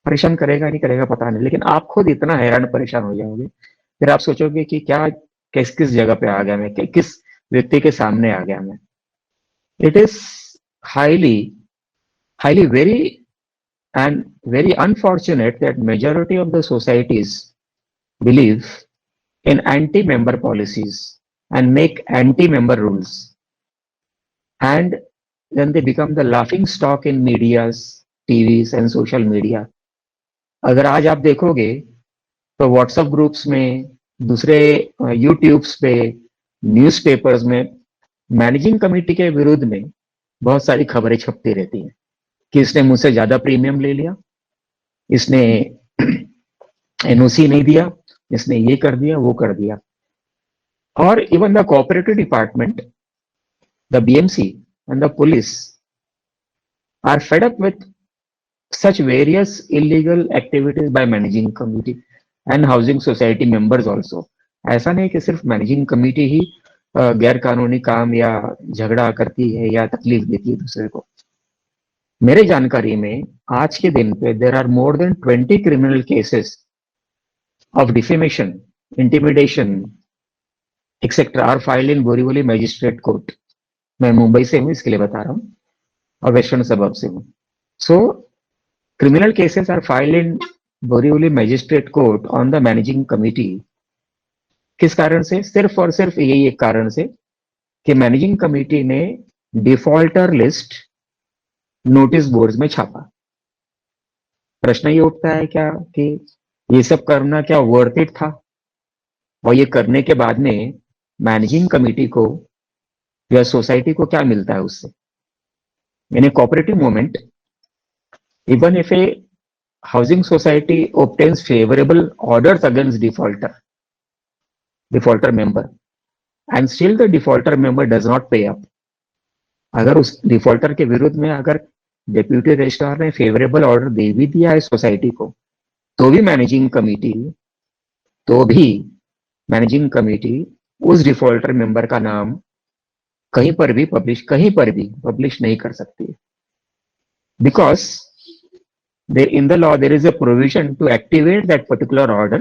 परेशान करेगा नहीं करेगा पता नहीं, लेकिन आप खुद इतना हैरान परेशान हो जाओगे, फिर आप सोचोगे कि क्या किस किस जगह पे आ गया मैं, किस व्यक्ति के सामने आ गया मैं. It is highly highly very and very unfortunate that majority of the societies believe in anti-member policies and make anti-member rules, and then they become the laughing stock in medias, TVs and social media. अगर आज आप देखोगे तो व्हाट्सएप ग्रुप्स में, दूसरे यूट्यूब्स पे, न्यूज़पेपर्स में मैनेजिंग कमेटी के विरुद्ध में बहुत सारी खबरें छपती रहती हैं कि इसने मुझसे ज्यादा प्रीमियम ले लिया, इसने एनओसी नहीं दिया, इसने ये कर दिया वो कर दिया. और even the cooperative department, the BMC and the police are fed up with such various illegal activities by managing committee and housing society members also. ऐसा नहीं कि सिर्फ मैनेजिंग कमेटी ही गैर कानूनी काम या झगड़ा करती है या तकलीफ देती है दूसरे को. मेरे जानकारी में आज के दिन पे there are more than 20 criminal cases of defamation, intimidation etcetera are filed in Borivali magistrate court. मैं मुंबई से हूँ इसके लिए बता रहा हूँ और वेस्टर्न सबब से हूँ. सो criminal cases are filed in Borivali magistrate court on the managing committee. किस कारण से? सिर्फ और सिर्फ यही एक कारण से कि मैनेजिंग कमिटी ने डिफॉल्टर लिस्ट नोटिस बोर्ड्स में छापा. प्रश्न ये उठता है क्या कि ये सब करना क्या वर्थ इट था, और ये करने के बाद में मैनेजिंग कमिटी को या सोसाइटी को क्या मिलता है उससे. इन cooperative movement, even if a housing society obtains favorable orders against defaulter member, and still the defaulter member does not pay up, अगर उस डिफॉल्टर के विरुद्ध में अगर डेप्यूटी रजिस्ट्रार ने फेवरेबल ऑर्डर दे भी दिया है सोसाइटी को, तो भी मैनेजिंग कमिटी उस डिफॉल्टर मेंबर का नाम कहीं पर भी पब्लिश नहीं कर सकती. Because in the law there is a provision to activate that particular order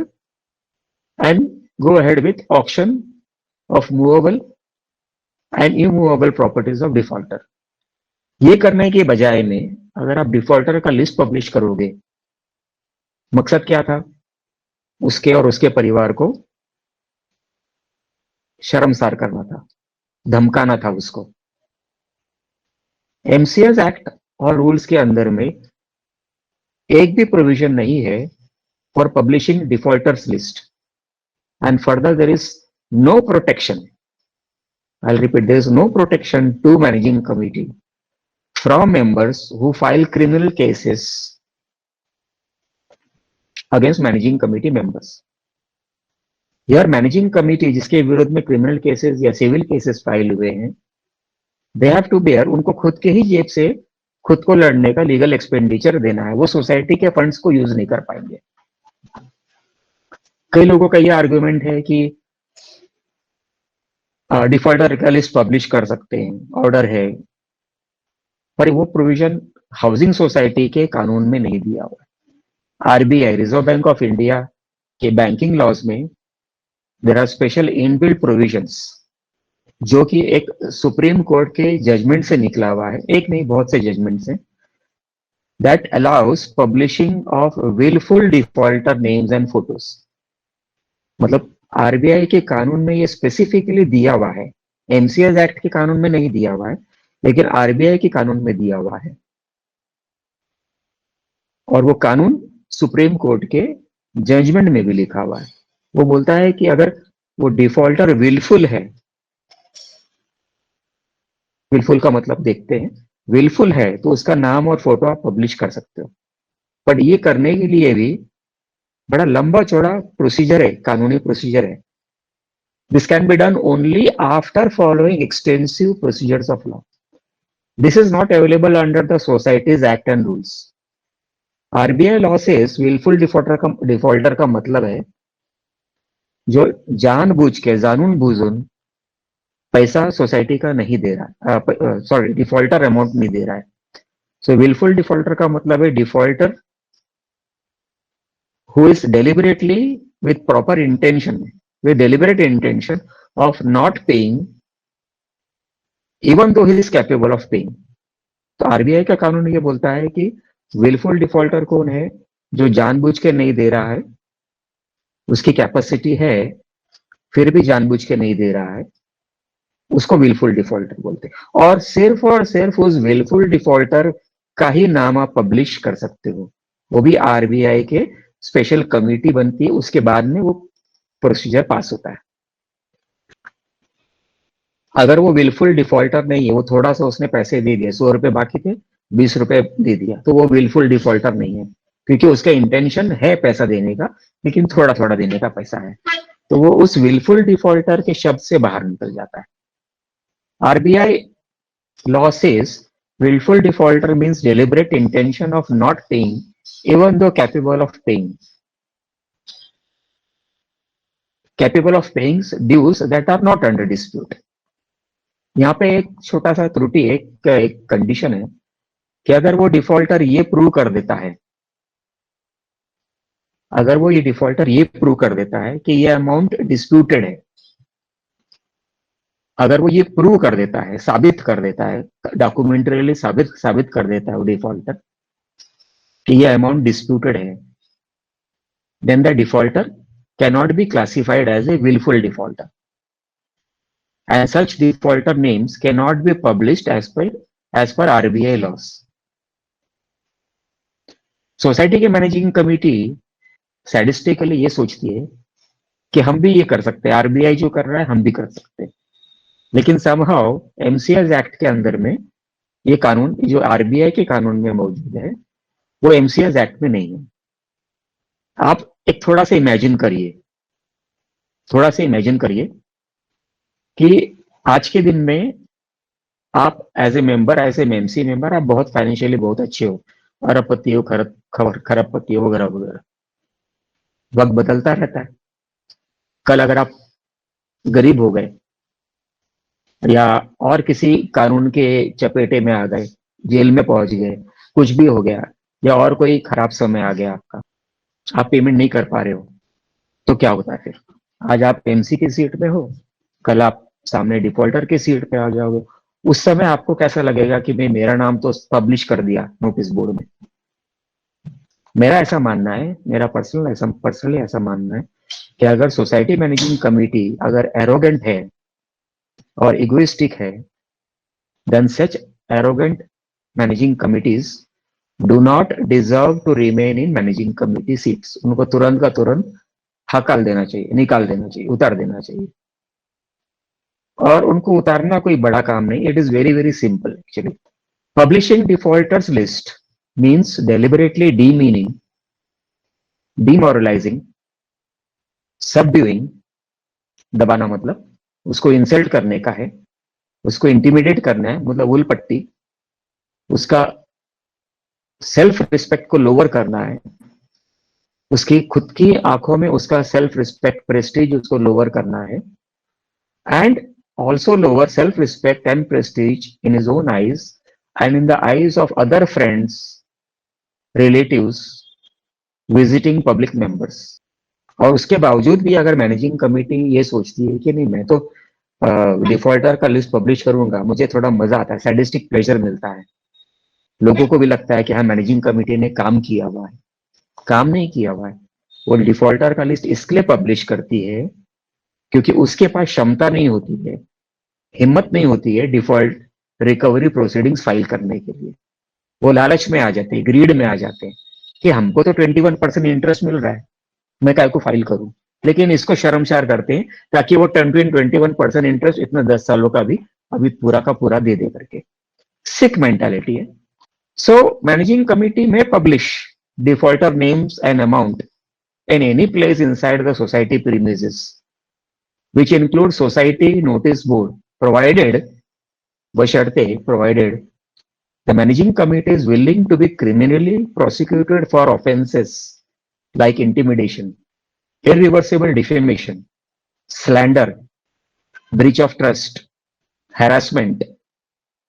and go ahead with auction of movable and immovable properties of defaulter. ये करने के बजाय में अगर आप डिफॉल्टर का लिस्ट पब्लिश करोगे, मकसद क्या था? उसके और उसके परिवार को शर्मसार करना था, धमकाना था उसको. एमसीएस एक्ट और रूल्स के अंदर में एक भी प्रोविजन नहीं है for publishing defaulters list, and further there is no protection, I will repeat, there is no protection to managing committee from members who file criminal cases against managing committee members. यार मैनेजिंग कमिटी जिसके विरुद्ध में क्रिमिनल केसेस या सिविल केसेस फाइल हुए हैं, दे हैव टू बेयर, उनको खुद के ही जेब से खुद को लड़ने का लीगल एक्सपेंडिचर देना है. वो सोसाइटी के फंड्स को यूज नहीं कर पाएंगे. कई लोगों का ये आर्गुमेंट है कि डिफॉल्टर का लिस्ट पब्लिश कर सकते हैं, ऑर्डर है, पर वो प्रोविजन हाउसिंग सोसाइटी के कानून में नहीं दिया हुआ. RBI, reserve bank of India के बैंकिंग लॉज में there are special inbuilt provisions जो कि एक सुप्रीम कोर्ट के जजमेंट से निकला हुआ है, एक नहीं बहुत से जजमेंट से, that allows publishing of wilful defaulter names and photos. मतलब आरबीआई के कानून में ये स्पेसिफिकली दिया हुआ है, एमसीएस एक्ट के कानून में नहीं दिया हुआ है, लेकिन आरबीआई के कानून में दिया हुआ है. और वो कानून सुप्रीम कोर्ट के जजमेंट में भी लिखा हुआ है. वो बोलता है कि अगर वो डिफॉल्टर विलफुल है, विलफुल का मतलब देखते हैं, विलफुल है तो उसका नाम और फोटो आप पब्लिश कर सकते हो, बट ये करने के लिए भी बड़ा लंबा चौड़ा प्रोसीजर है, कानूनी प्रोसीजर है. This can be done only after following extensive procedures of law. This is not available under the societies act and rules. RBI law से विलफुल डिफॉल्टर का मतलब है जो जानबूझ के जानून बूझून पैसा सोसाइटी का नहीं दे रहा है, सॉरी डिफॉल्टर अमाउंट नहीं दे रहा है. सो विलफुल डिफॉल्टर का मतलब है defaulter who is deliberately with proper intention, with deliberate intention of not paying even though he is capable of paying. तो आरबीआई का कानून ये बोलता है कि विलफुल डिफॉल्टर कौन है, जो जानबूझ के नहीं दे रहा है, उसकी कैपेसिटी है फिर भी जानबूझ के नहीं दे रहा है, उसको विलफुल डिफॉल्टर बोलते हैं. और सिर्फ उस विलफुल डिफॉल्टर का ही नाम आप पब्लिश कर सकते हो, वो भी आरबीआई के स्पेशल कमिटी बनती है, उसके बाद में वो प्रोसीजर पास होता है. अगर वो विलफुल डिफॉल्टर नहीं है, वो थोड़ा सा उसने पैसे दे दिए, 100 रुपए बाकी थे, 20 रुपए दे दिया, तो वो विलफुल डिफॉल्टर नहीं है, क्योंकि उसका इंटेंशन है पैसा देने का, लेकिन थोड़ा थोड़ा देने का पैसा है, तो वो उस विलफुल डिफॉल्टर के शब्द से बाहर निकल जाता है. RBI law says willful defaulter means deliberate intention of not paying even though capable of paying. Capable of paying dues that are not under dispute. यहाँ पे एक छोटा सा त्रुटि है, एक कंडीशन है कि अगर वो डिफॉल्टर ये प्रूव कर देता है, अगर वो ये डिफॉल्टर ये प्रूव कर देता है कि ये अमाउंट डिस्प्यूटेड है, अगर वो ये प्रूव कर देता है, साबित कर देता है, डॉक्यूमेंटरीली साबित कर देता है वो डिफॉल्टर कि ये अमाउंट डिस्प्यूटेड है, then the defaulter cannot be classified as a willful defaulter, and such defaulter names cannot be published as per RBI laws. Society की मैनेजिंग कमेटी सैडिस्टिकली ये सोचती है कि हम भी ये कर सकते हैं, आरबीआई जो कर रहा है हम भी कर सकते हैं, लेकिन समहाउ एमसीएस एक्ट के अंदर में ये कानून जो आरबीआई के कानून में मौजूद है वो एमसीएस एक्ट में नहीं है. आप एक थोड़ा सा इमेजिन करिए कि आज के दिन में आप as a member, as a MC member, आप बहुत फाइनेंशियली बहुत अच्छे हो, अरबपति हो, खरबपति हो, वगैरह वगैरह. वक्त बदलता रहता है. कल अगर आप गरीब हो गए या और किसी कानून के चपेटे में आ गए, जेल में पहुंच गए, कुछ भी हो गया, या और कोई खराब समय आ गया आपका, आप पेमेंट नहीं कर पा रहे हो, तो क्या होता है फिर? आज आप एमसी की सीट पे हो, कल आप सामने डिफॉल्टर की सीट पे आ जाओगे. उस समय आपको कैसा लगेगा कि भाई मेरा नाम तो पब्लिश कर दिया नोटिस बोर्ड में. मेरा ऐसा मानना है, मेरा पर्सनली ऐसा मानना है कि अगर सोसाइटी मैनेजिंग कमेटी अगर एरोगेंट है और इगोइस्टिक है, then such arrogant managing committees do not deserve to remain in managing committee seats. उनको तुरंत का तुरंत हकाल देना चाहिए, निकाल देना चाहिए, उतार देना चाहिए. और उनको उतारना कोई बड़ा काम नहीं, it is very very simple actually. Publishing defaulters list means deliberately demeaning, demoralising, subduing, दबाना मतलब उसको इंसल्ट करने का है, उसको इंटिमिडेट करना है, मतलब उल पट्टी, उसका सेल्फ रिस्पेक्ट को लोअर करना है, उसकी खुद की आंखों में उसका सेल्फ रिस्पेक्ट, प्रेस्टीज उसको लोअर करना है, and also lower self-respect and prestige in his own eyes and in the eyes of other friends, relatives, visiting public members. और उसके बावजूद भी अगर मैनेजिंग कमेटी ये सोचती है कि नहीं मैं तो डिफॉल्टर का लिस्ट पब्लिश करूंगा, मुझे थोड़ा मजा आता है, सैडिस्टिक प्लेजर मिलता है, लोगों को भी लगता है कि हाँ मैनेजिंग कमेटी ने काम किया हुआ है, काम नहीं किया हुआ है. वो डिफॉल्टर का लिस्ट इसलिए पब्लिश करती है क्योंकि उसके पास क्षमता नहीं होती है, हिम्मत नहीं होती है डिफॉल्ट रिकवरी प्रोसीडिंग्स फाइल करने के लिए. वो लालच में आ जाते हैं, ग्रीड में आ जाते हैं कि हमको तो 21% इंटरेस्ट मिल रहा है, मैं काय को फाइल करूं, लेकिन इसको शर्मसार करते हैं ताकि वो 21% इंटरेस्ट इतना 10 सालों का भी अभी पूरा का पूरा दे दे करके. सिक मेंटालिटी है. So managing committee may publish defaulter names and amount in any place inside the society premises, which include society notice board, provided basharte provided the managing committee is willing to be criminally prosecuted for offenses like intimidation, irreversible defamation, slander, breach of trust, harassment,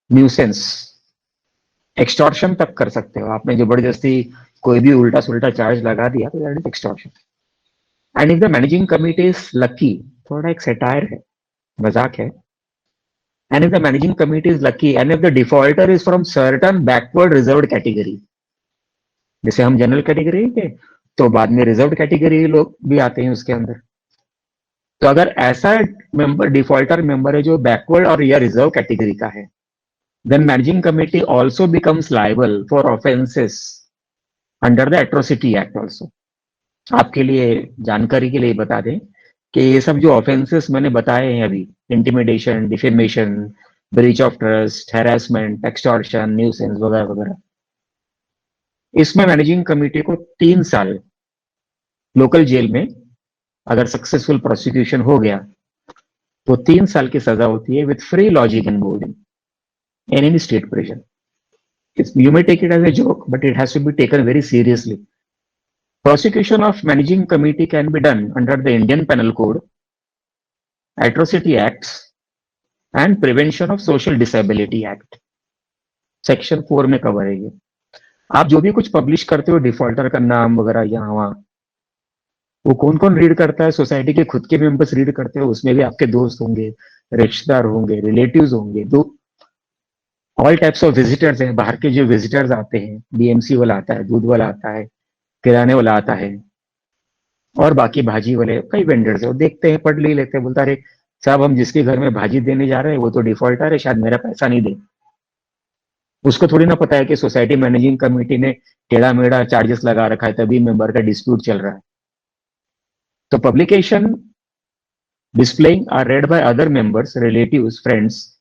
nuisance. Extortion तक कर सकते हो. आपने जबरदस्ती कोई भी उल्टा सुल्टा चार्ज लगा दिया तो that is extortion. And if the managing committee is lucky, थोड़ा एक सेटायर है, मजाक है. And if the managing committee is lucky and if the defaulter is from certain backward reserved category, जैसे हम जनरल कैटेगरी के, तो बाद में रिजर्व्ड कैटेगरी लोग भी आते हैं उसके अंदर. तो अगर ऐसा मेंबर डिफॉल्टर मेंबर है जो बैकवर्ड और या रिजर्व कैटेगरी का है, then managing committee also becomes liable for offenses under the atrocity act also. आपके लिए जानकारी के लिए बता दें कि ये सब जो ऑफेंसेस मैंने बताए हैं अभी, intimidation, defamation, breach of trust, harassment, extortion, nuisance वगैरह वगैरह, इसमें मैनेजिंग कमिटी को 3 साल लोकल जेल में, अगर सक्सेसफुल प्रोसिक्यूशन हो गया तो 3 साल की सजा होती है with free lodging and boarding in any state prison. You may take it as a joke, but it has to be taken very seriously. Prosecution of managing committee can be done under the Indian Penal Code, Atrocity Acts, and Prevention of Social Disability Act. Section 4 में कवर है ये. आप जो भी कुछ पब्लिश करते हो, डिफॉल्टर का नाम वगैरह यहाँ वहाँ, वो कौन कौन रीड करता है? सोसाइटी के खुद के मेंबर्स रीड करते हो, उसमें भी आपके दोस्त होंगे, रिश्तेदार होंगे, रिलेटिव्स होंगे, ऑल टाइप्स ऑफ विजिटर्स हैं. बाहर के जो विजिटर्स आते हैं, बीएमसी वाला आता है, दूध वाला आता है, किराने वाला आता है, और बाकी भाजी वाले कई वेंडर्स है, वो देखते हैं, पढ़ ली लेते हैं, बोलता अरे साहब हम जिसके घर में भाजी देने जा रहे हैं वो तो डिफॉल्टर है, शायद मेरा पैसा नहीं दे. उसको थोड़ी ना पता है कि सोसाइटी मैनेजिंग कमेटी ने टेढ़ा मेढ़ा चार्जेस लगा रखा है, तभी मेंबर का डिस्प्यूट चल रहा है. तो publication displaying are read by other members, relatives, friends,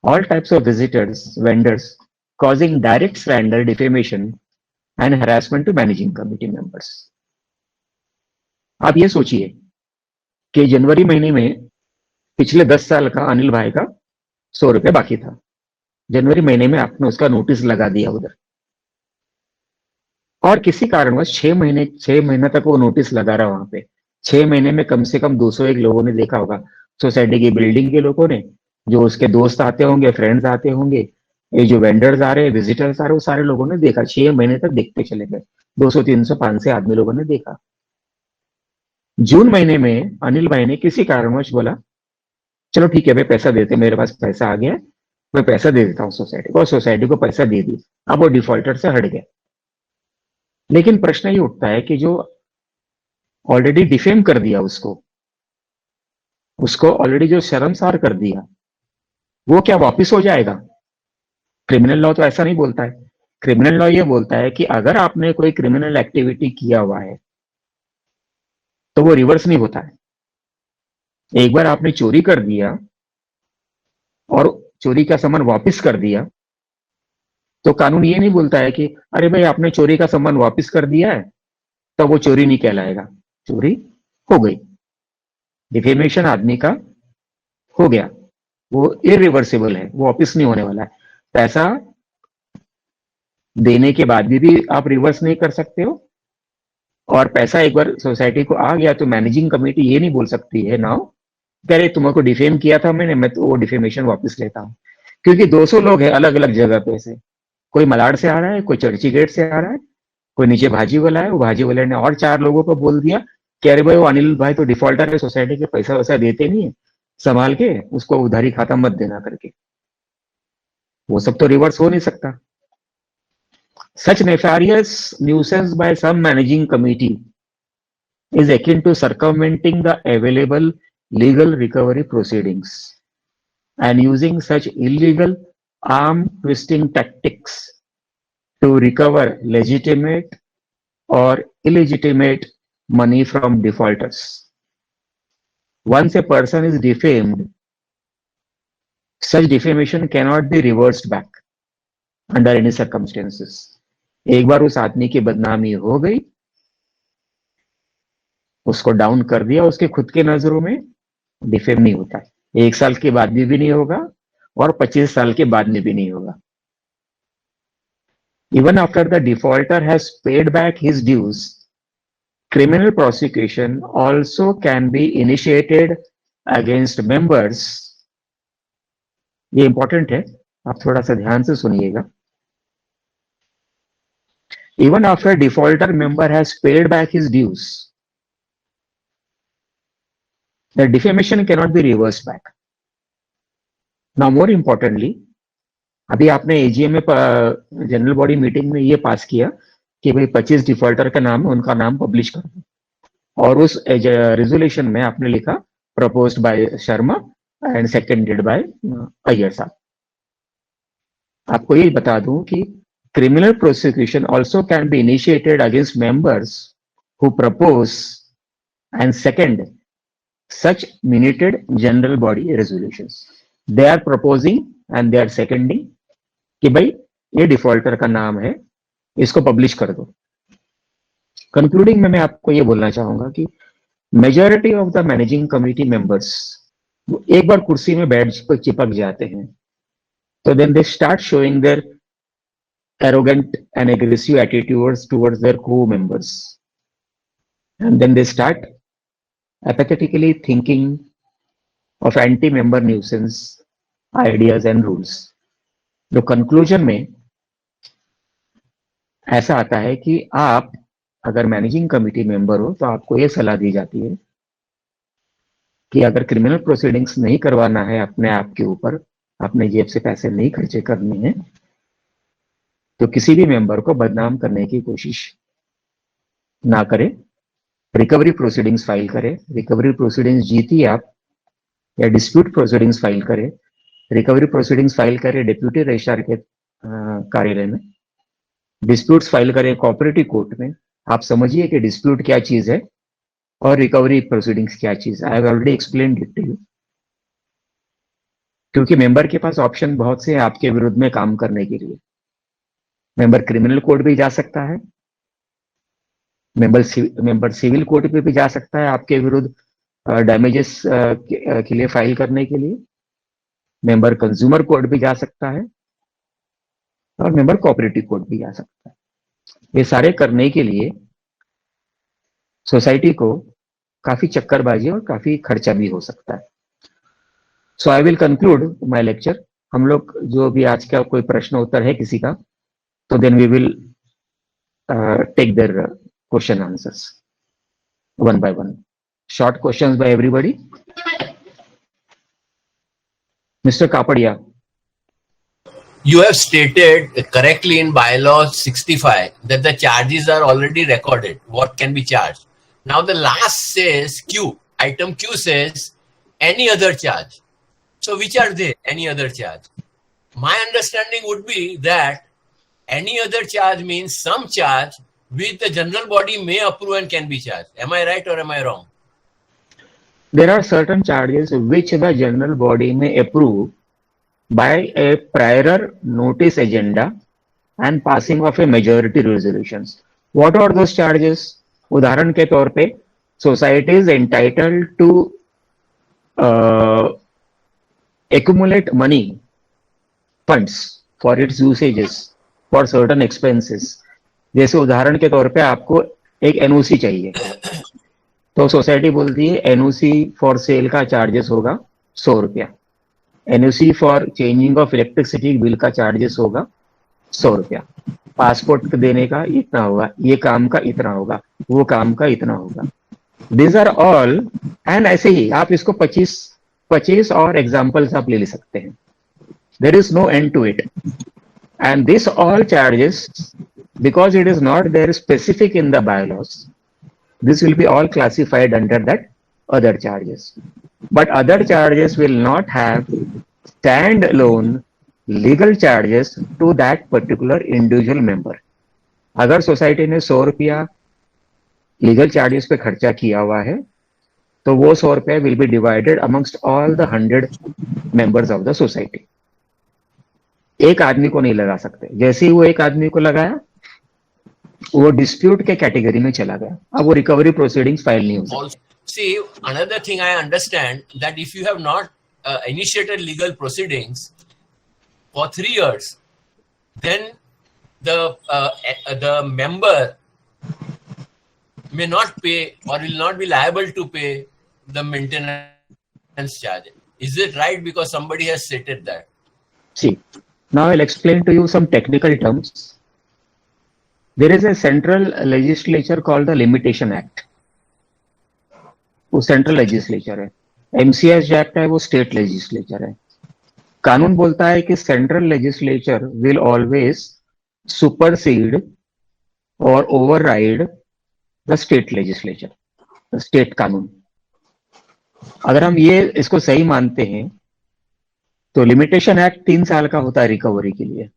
all types of visitors, vendors, causing direct slander, defamation, and harassment to managing committee members. आप ये सोचिए कि जनवरी महीने में पिछले 10 साल का अनिल भाई का 100 रुपए बाकी था. जनवरी महीने में आपने उसका नोटिस लगा दिया उधर, और किसी कारणवश 6 महीने तक वो नोटिस लगा रहा वहां पे. 6 महीने में कम से कम 201 लोगों ने देखा होगा, सोसाइटी की बिल्डिंग के लोगों ने, जो उसके दोस्त आते होंगे, फ्रेंड्स आते होंगे, ये जो वेंडर्स आ रहे हैं, विजिटर्स आ रहे हैं, वो सारे लोगों ने देखा. 6 महीने तक देखते चले गए. 200, 300, 500 आदमी लोगों ने देखा. जून महीने में अनिल भाई ने किसी कारणवश बोला चलो ठीक है भाई, पैसा देते, मेरे पास पैसा आ गया, मैं पैसा दे देता हूँ सोसाइटी को, और सोसाइटी को पैसा दे दी. अब वो डिफॉल्टर से हट गया. लेकिन प्रश्न ये उठता है कि जो ऑलरेडी डिफेम कर दिया, उसको ऑलरेडी जो शर्मसार कर दिया, वो क्या वापिस हो जाएगा? क्रिमिनल लॉ तो ऐसा नहीं बोलता है. क्रिमिनल लॉ ये बोलता है कि अगर आपने कोई क्रिमिनल एक्टिविटी किया हुआ है तो वो रिवर्स नहीं होता है. एक बार आपने चोरी कर दिया और चोरी का सामान वापस कर दिया, तो कानून ये नहीं बोलता है कि अरे भाई आपने चोरी का सामान वापस कर दिया है तो वो चोरी नहीं कहलाएगा. चोरी हो गई, डिफेमेशन आदमी का हो गया, वो इरिवर्सिबल है, वो वापिस नहीं होने वाला है. पैसा देने के बाद भी आप रिवर्स नहीं कर सकते हो, और पैसा एक बार सोसाइटी को आ गया तो मैनेजिंग कमेटी ये नहीं बोल सकती है नाउ कि अरे तुमको डिफेम किया था मैंने, मैं तो वो डिफेमेशन वापस लेता हूं. क्योंकि 200 लोग हैं अलग अलग जगह पे से, कोई मलाड से आ रहा है, कोई चर्ची गेट से आ रहा है, कोई नीचे भाजी वाला है, वो भाजी वाले ने और 4 लोगों को बोल दिया कि अरे भाई वो अनिल भाई तो डिफॉल्टर है, सोसाइटी के पैसा वैसा देते नहीं है, संभाल के उसको उधारी खाता मत देना करके. वो सब तो रिवर्स हो नहीं सकता. Such nefarious nuisance by some managing committee is akin to circumventing the available legal recovery proceedings and using such illegal arm twisting tactics to recover legitimate or illegitimate money from defaulters. Once a person is defamed, such defamation cannot be reversed back. Under any circumstances. एक बार उस आदमी की बदनामी हो गई, उसको डाउन कर दिया, उसके खुद के नजरों में डिफेम नहीं होता है। 1 साल के बाद में भी नहीं होगा और 25 साल के बाद में भी नहीं होगा। Even after the defaulter has paid back his dues, criminal prosecution also can be initiated against members। ये इंपॉर्टेंट है, आप थोड़ा सा ध्यान से सुनिएगा। Even after a defaulter member has paid back his dues, the defamation cannot be reversed back। Now more importantly, अभी आपने एजीएम में जनरल बॉडी मीटिंग में ये पास किया कि भाई 25 डिफॉल्टर का नाम, उनका नाम पब्लिश कर दो, और उस रेजोल्यूशन में आपने लिखा proposed by Sharma and seconded by Iyer साहब। आपको ये बता दूं कि criminal prosecution also can be initiated against members who propose and second such minuted general body resolutions. They are proposing and they are seconding कि भाई ये डिफॉल्टर का नाम है, इसको पब्लिश कर दो। कंक्लूडिंग में मैं आपको ये बोलना चाहूंगा कि majority of the managing committee members एक बार कुर्सी में बैठ पर चिपक जाते हैं, तो then they start showing their arrogant and aggressive attitudes towards their co-members, and then they start apathetically thinking of anti-member nuisance ideas and rules। तो कंक्लूजन में ऐसा आता है कि आप अगर मैनेजिंग कमेटी मेंबर हो तो आपको यह सलाह दी जाती है कि अगर क्रिमिनल प्रोसीडिंग्स नहीं करवाना है अपने आप के ऊपर, अपने जेब से पैसे नहीं खर्चे करने हैं, तो किसी भी मेंबर को बदनाम करने की कोशिश ना करें। रिकवरी प्रोसीडिंग्स फाइल करें। रिकवरी प्रोसीडिंग्स जीती आप या डिस्प्यूट प्रोसीडिंग्स फाइल करें। रिकवरी प्रोसीडिंग्स फाइल करें डिप्यूटी रजिस्ट्रार के कार्यालय में। डिस्प्यूट्स फाइल करें कोऑपरेटिव कोर्ट में। आप समझिए कि डिस्प्यूट क्या चीज है और रिकवरी प्रोसीडिंग्स क्या चीज है। I have already explained it to you. क्योंकि मेंबर के पास ऑप्शन बहुत से हैं आपके विरुद्ध में काम करने के लिए। मेंबर क्रिमिनल कोर्ट भी जा सकता है, मेंबर सिविल कोर्ट पे भी जा सकता है आपके विरुद्ध डैमेजेस के लिए फाइल करने के लिए। मेंबर कंज्यूमर कोर्ट भी जा सकता है और मेंबर कोऑपरेटिव कोर्ट भी जा सकता है। ये सारे करने के लिए सोसाइटी को काफी चक्करबाजी और काफी खर्चा भी हो सकता है। So I will conclude my lecture. हम लोग जो भी आज का कोई प्रश्न उत्तर है किसी का, तो then we will take their question answers one by one. Short questions by everybody. Mister Kapadia. You have stated correctly in bylaw 65 that the charges are already recorded. What can be charged? Now the last says Q. Item Q says any other charge. So which are they? Any other charge. My understanding would be that any other charge means some charge which the general body may approve and can be charged. Am I right or am I wrong? There are certain charges which the general body may approve by a prior notice agenda and passing of a majority resolutions. What are those charges? उदाहरण के तौर पे society is entitled to accumulate money funds for its usages for certain expenses। जैसे उदाहरण के तौर पे आपको एक एनओसी चाहिए, तो सोसाइटी बोलती है एनओसी फॉर सेल का चार्जेस होगा 100 रुपया, NOC for changing of electricity bill का चार्जेस होगा 100 रुपया, पासपोर्ट देने का इतना होगा, ये काम का इतना होगा, वो काम का इतना होगा। दिस आर ऑल, एंड ऐसे ही आप इसको 25 और एग्जाम्पल्स आप ले सकते हैं। There is no end to it, and this all charges, because it is not there specific in the bylaws, this will be all classified under that other charges. But other charges will not have stand-alone legal charges to that particular individual member। अगर सोसाइटी ने 100 रुपया लीगल चार्जेस पे खर्चा किया हुआ है, तो वो 100 रुपया will be divided amongst all the 100 members of the society। एक आदमी को नहीं लगा सकते। जैसे ही वो एक आदमी को लगाया, वो डिस्प्यूट के कैटेगरी में चला गया, अब वो रिकवरी प्रोसीडिंग्स फाइल नहीं हो सकती। Also, see, another thing I understand that if you have not initiated legal proceedings for 3 years, then the member may not pay or will not be liable to pay the maintenance charge. Is it right? Because somebody has stated that. See, now I'll explain to you some technical terms. There is a central legislature called the Limitation Act. वो सेंट्रल लेजिस्लेचर है। एमसीएस जो एक्ट है वो स्टेट लेजिस्लेचर है। कानून बोलता है कि central legislature will always supersede और override the state legislature, state कानून। अगर हम ये इसको सही मानते हैं तो लिमिटेशन एक्ट 3 साल का होता है रिकवरी के लिए,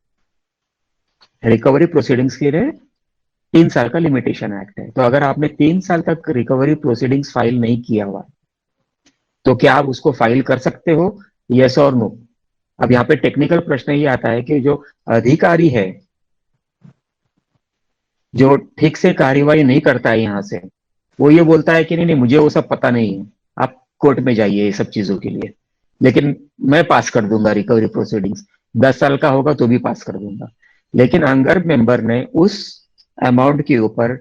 रिकवरी प्रोसीडिंग्स के लिए 3 साल का लिमिटेशन एक्ट है। तो अगर आपने 3 साल तक रिकवरी प्रोसीडिंग्स फाइल नहीं किया हुआ तो क्या आप उसको फाइल कर सकते हो, यस और नो? अब यहाँ पे टेक्निकल प्रश्न ये आता है कि जो अधिकारी है जो ठीक से कार्यवाही नहीं करता है यहाँ से, वो ये बोलता है कि नहीं मुझे वो सब पता नहीं है, आप कोर्ट में जाइए ये सब चीजों के लिए, लेकिन मैं पास कर दूंगा रिकवरी प्रोसीडिंग्स, 10 साल का होगा तो भी पास कर दूंगा। लेकिन अगर मेंबर ने उस अमाउंट के ऊपर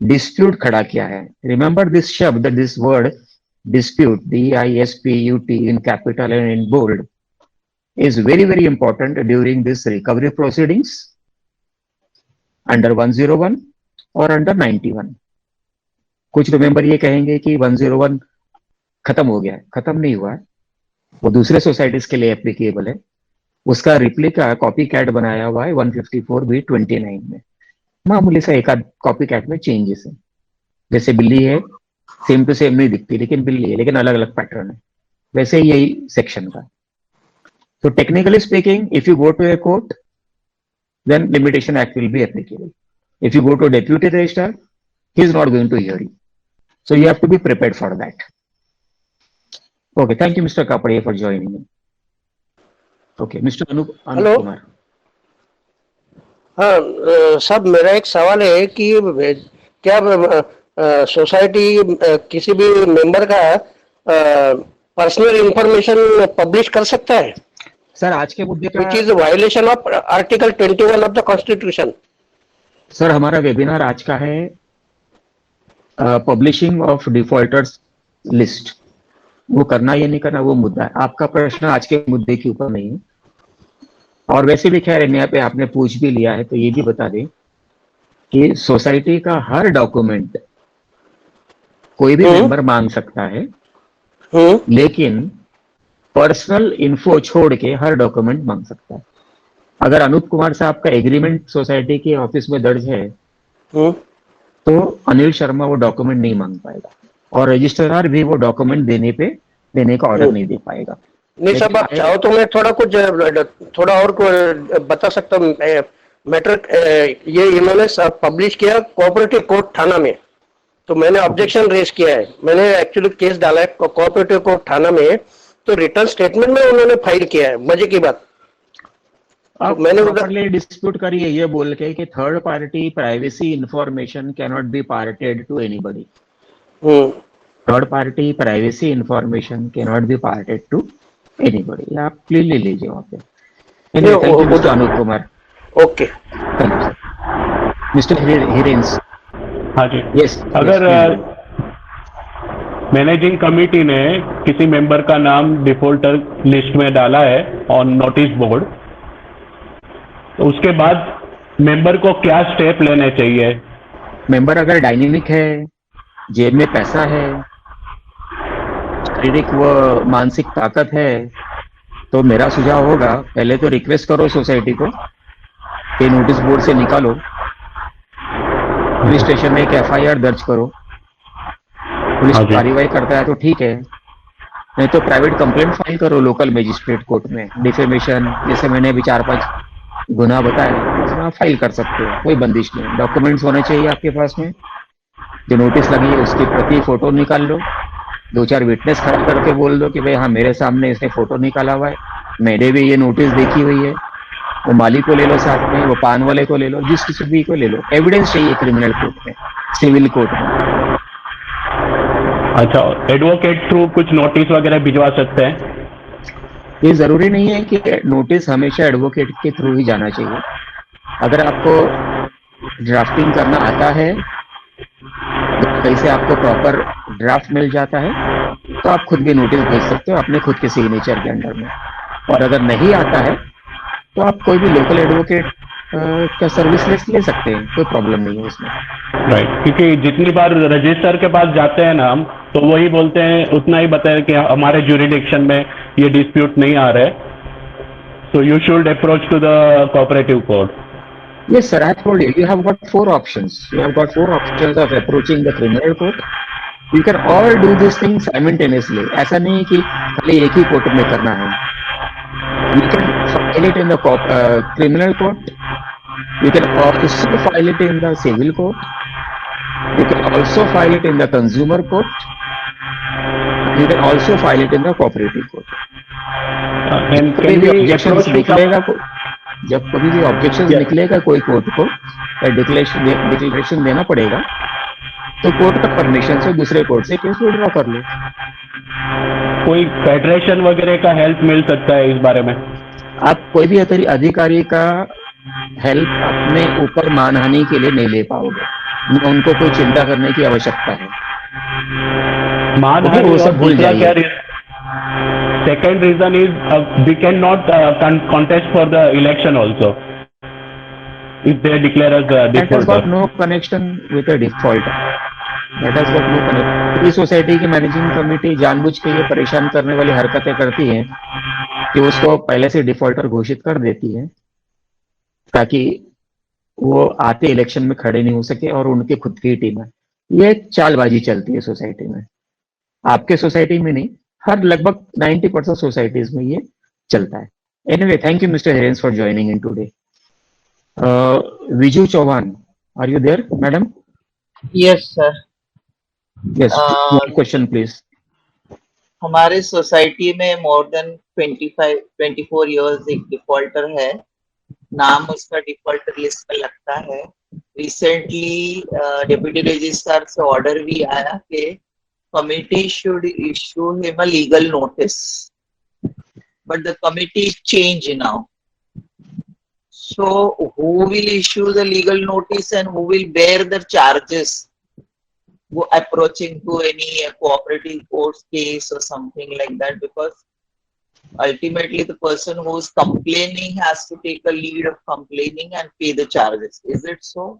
डिस्प्यूट खड़ा किया है, रिमेंबर दिस शब्द, this word dispute, DISPUT in capital and in bold, is very very important during this recovery proceedings under 101 और under 91। कुछ मेंबर ये कहेंगे कि 101 खत्म हो गया है, खत्म नहीं हुआ है, वो दूसरे सोसाइटीज के लिए एप्लीकेबल है। उसका रिप्लिका कॉपी कैट बनाया हुआ है 154B29 में, मामूली सा एक आध कॉपी कैट में चेंजेस है। जैसे बिल्ली है, सेम टू सेम नहीं दिखती लेकिन बिल्ली है, लेकिन अलग अलग पैटर्न है, वैसे ही यही सेक्शन का। तो technically speaking, if you go to a court then limitation act will be applicable. If you go to deputy registrar, he is not going to hear you, so you have to be prepared for that. Okay, thank you Mr. Kapadia for joining me. Okay, Mr. Anup Kumar. हाँ साहब, मेरा एक सवाल है कि क्या सोसाइटी किसी भी मेंबर का पर्सनल इंफॉर्मेशन पब्लिश कर सकता है? सर आज के मुद्दे Which is a violation of Article 21 of the Constitution. Sir हमारा वेबिनार आज का है पब्लिशिंग ऑफ डिफॉल्टर्स लिस्ट, वो करना या नहीं करना वो मुद्दा है। आपका प्रश्न आज के मुद्दे के ऊपर नहीं है। और वैसे भी खैर यहाँ पे आपने पूछ भी लिया है तो ये भी बता दें कि सोसाइटी का हर डॉक्यूमेंट कोई भी मेंबर मांग सकता है, लेकिन पर्सनल इन्फो छोड़ के हर डॉक्यूमेंट मांग सकता है। अगर अनूप कुमार साहब का एग्रीमेंट सोसाइटी के ऑफिस में दर्ज है तो अनिल शर्मा वो डॉक्यूमेंट नहीं मांग पाएगा और रजिस्ट्रार भी वो डॉक्यूमेंट देने का ऑर्डर नहीं दे पाएगा। नहीं साहब, आप चाहो तो मैं थोड़ा और बता सकता हूँ मैटर। ये इन्होंने पब्लिश किया कोऑपरेटिव कोर्ट थाना में, तो मैंने ऑब्जेक्शन रेज किया है। मैंने एक्चुअली केस डाला है कोऑपरेटिव कोर्ट थाना में, तो रिटर्न स्टेटमेंट में उन्होंने फाइल किया है। मजे की बात, अब मैंने उधर डिस्प्यूट करी है ये बोल के कि third party privacy information can not be parted to anybody. Third party privacy information can not be parted to anybody. आप क्लियरली ले लीजिए वहां पे। Mister Anoop Kumar. Okay, mister Hirens. हाँ जी, यस। अगर मैनेजिंग कमेटी ने किसी मेंबर का नाम डिफॉल्टर लिस्ट में डाला है ऑन नोटिस बोर्ड, तो उसके बाद मेंबर को क्या स्टेप लेने चाहिए? मेंबर अगर डायनेमिक है, जेब में पैसा है, शारीरिक व मानसिक ताकत है, तो मेरा सुझाव होगा पहले तो रिक्वेस्ट करो सोसाइटी को कि नोटिस बोर्ड से निकालो, पुलिस स्टेशन में एक FIR दर्ज करो। पुलिस कार्रवाई करता है तो ठीक है, नहीं तो प्राइवेट कंप्लेंट फाइल करो लोकल मजिस्ट्रेट कोर्ट में। डिफेमेशन जैसे मैंने अभी 4-5 गुना बताया, उसमें आप फाइल कर सकते हो, कोई बंदिश नहीं। डॉक्यूमेंट्स होने चाहिए आपके पास में, जो नोटिस लगी है उसकी प्रति फोटो निकाल लो, 2-4 विटनेस खड़ा करके बोल दो कि भाई हाँ मेरे सामने इसने फोटो निकाला हुआ है, मैंने भी ये नोटिस देखी हुई है, वो माली को ले लो साथ में, वो पान वाले को ले लो, जिस किसी भी को ले लो, एविडेंस चाहिए क्रिमिनल कोर्ट में, सिविल कोर्ट में। अच्छा, एडवोकेट थ्रू कुछ नोटिस वगैरह भिजवा सकते हैं? ये जरूरी नहीं है कि नोटिस हमेशा एडवोकेट के थ्रू ही जाना चाहिए। अगर आपको ड्राफ्टिंग करना आता है, कहीं से आपको प्रॉपर ड्राफ्ट मिल जाता है, तो आप खुद भी नोटिस भेज सकते हो अपने खुद के सिग्नेचर के अंडर में। और अगर नहीं आता है तो आप कोई भी लोकल एडवोकेट का सर्विस ले सकते हैं, कोई प्रॉब्लम नहीं है उसमें। राइट, क्योंकि जितनी बार रजिस्टर के पास जाते हैं ना हम, तो वही बोलते हैं, उतना ही बताए कि हमारे ज्यूरिडिक्शन में ये डिस्प्यूट नहीं आ रहा है, so you should approach to the cooperative court. Yes, sir. I told you, you have got 4 options. You have got 4 options of approaching the criminal court. You can all do this thing simultaneously. ऐसा नहीं कि खाली एक ही कोर्ट में करना है. You can file it in the criminal court. You can also file it in the civil court. You can also file it in the consumer court. You can also file it in the cooperative court. And कभी can भी we ऑब्जेक्शन approach to निकलेगा, जब कभी भी ऑब्जेक्शन निकलेगा कोई कोर्ट को, डिक्लेरेशन देना पड़ेगा, तो कोर्ट का परमिशन से दूसरे कोर्ट से केस विड्रॉ कर लो। कोई फेडरेशन वगैरह का हेल्प मिल सकता है इस बारे में? आप कोई भी अधिकारी का हेल्प अपने ऊपर मानहानि के लिए नहीं ले पाओगे, न उनको कोई चिंता करने की आवश्यकता है। मानहानि वो सब भूल जाइए। Second reason is we cannot contest for the election also if they declare us a That has defaulter. got no connection with a defaulter. That has got no connection. पूरी सोसाइटी की मैनेजिंग कमेटी जानबूझ के ये परेशान करने वाली हरकतें करती है कि उसको पहले से डिफॉल्टर घोषित कर देती है, ताकि वो आते इलेक्शन में खड़े नहीं हो सके और उनके खुद की टीम है। ये चालबाजी चलती है सोसाइटी में, आपके सोसाइटी में नहीं, हर लगभग 90% सोसाइटीज में ये चलता है। Anyway, thank you mister Hirens for joining in today. Viju Chauhan, are you there madam? Yes sir. Yes, question please. हमारे सोसाइटी में मोर देन 24 इयर्स एक डिफॉल्टर है, नाम उसका डिफॉल्टर लिस्ट में लगता है। रिसेंटली डिप्टी रजिस्ट्रार से ऑर्डर भी आया कि committee should issue him a legal notice, but the committee changed now. So who will issue the legal notice and who will bear the charges approaching to any cooperative court case or something like that? Because ultimately the person who is complaining has to take a lead of complaining and pay the charges. Is it so?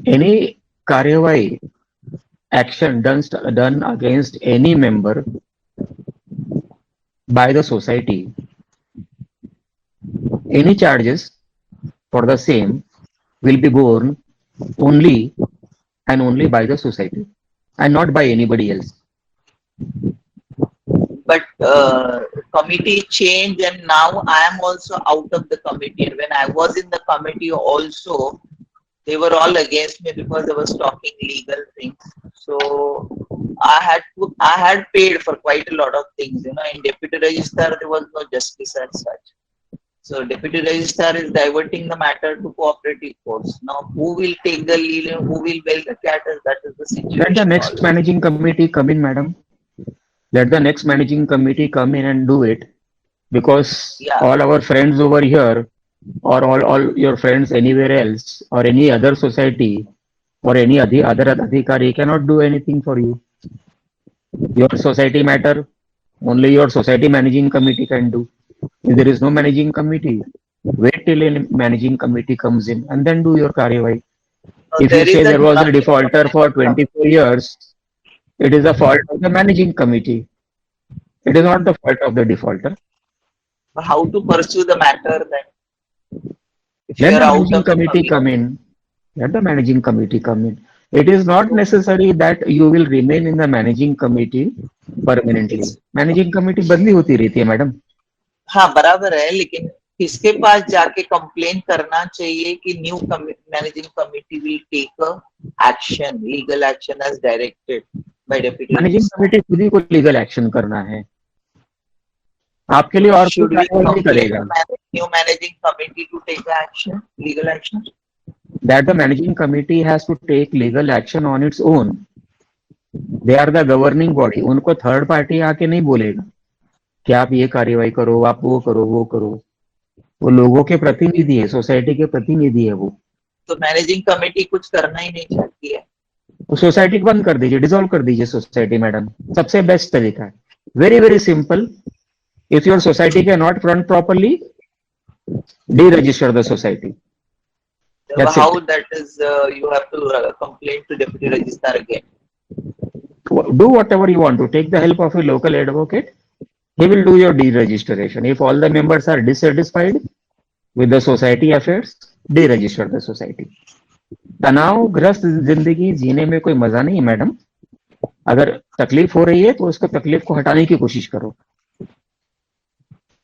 Any कार्यवाही action done against any member by the society, any charges for the same will be borne only and only by the society and not by anybody else. But committee changed and now I am also out of the committee. When I was in the committee also, they were all against me because I was talking legal things. So I had paid for quite a lot of things. You know, in deputy registrar there was no justice as such. So deputy registrar is diverting the matter to cooperative courts. Now who will take the lead and who will bail the cat? That is the situation. Let the next managing committee come in, madam. Let the next managing committee come in and do it, because all our friends over here, or all your friends anywhere else, or any other society, or any other adhikari cannot do anything for you. Your society matter, only your society managing committee can do. If there is no managing committee, wait till a managing committee comes in and then do your कार्यवाही. If you say there was a defaulter for 24 years, it is the fault of the managing committee. It is not the fault of the defaulter. How to pursue the matter then? Let the managing committee come in. Let the managing committee come in. It is not necessary that you will remain in the managing committee permanently. Managing committee बदली होती रहती है मैडम। हाँ बराबर है, लेकिन किसके पास जाके कंप्लेन करना चाहिए कि new managing committee will take action, legal action as directed by deputy. Managing committee खुद ही को लीगल एक्शन करना है। आपके लिए और कोई Should we कार्रवाई नहीं complain करेगा. the new managing committee to take the action, legal action? That the managing committee has to take legal action on its own. They are the governing body. उनको थर्ड पार्टी आके नहीं बोलेगा कि आप ये कार्रवाई करो, आप वो करो, वो करो. वो लोगों के प्रतिनिधि है, सोसाइटी के प्रतिनिधि है वो. तो मैनेजिंग कमेटी कुछ करना ही नहीं चाहती है. वो सोसाइटी बंद कर दीजिए, डिसॉल्व कर दीजिए सोसाइटी मैडम. सबसे बेस्ट तरीका है. Very very simple. If your society can not run properly, deregister the society. That's How it. that is, you have to complain to deputy registrar again. Do whatever you want to. Take the help of a local advocate. He will do your deregistration. If all the members are dissatisfied with the society affairs, deregister the society. तनावग्रस्त जिंदगी जीने में कोई मजा नहीं है मैडम. अगर तकलीफ हो रही है तो उसको तकलीफ को हटाने की कोशिश करो.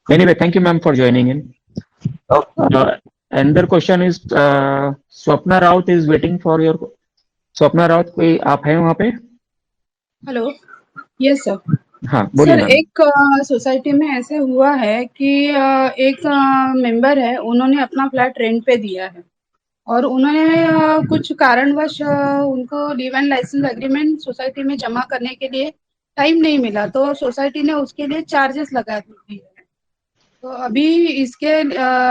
Anyway, thank you ma'am for joining in. Another question is Swapna Raut is waiting for your. Swapna Raut, कोई आप हैं वहाँ पे? Hello, yes sir. हाँ बोलिए सर, मैम. एक सोसाइटी में ऐसे हुआ है कि एक मेंबर है, उन्होंने अपना फ्लैट रेंट पे दिया है और उन्होंने कुछ कारणवश उनको leave and license agreement society में जमा करने के लिए टाइम नहीं मिला, तो सोसाइटी ने उसके लिए चार्जेस लगा दिए हैं. तो अभी इसके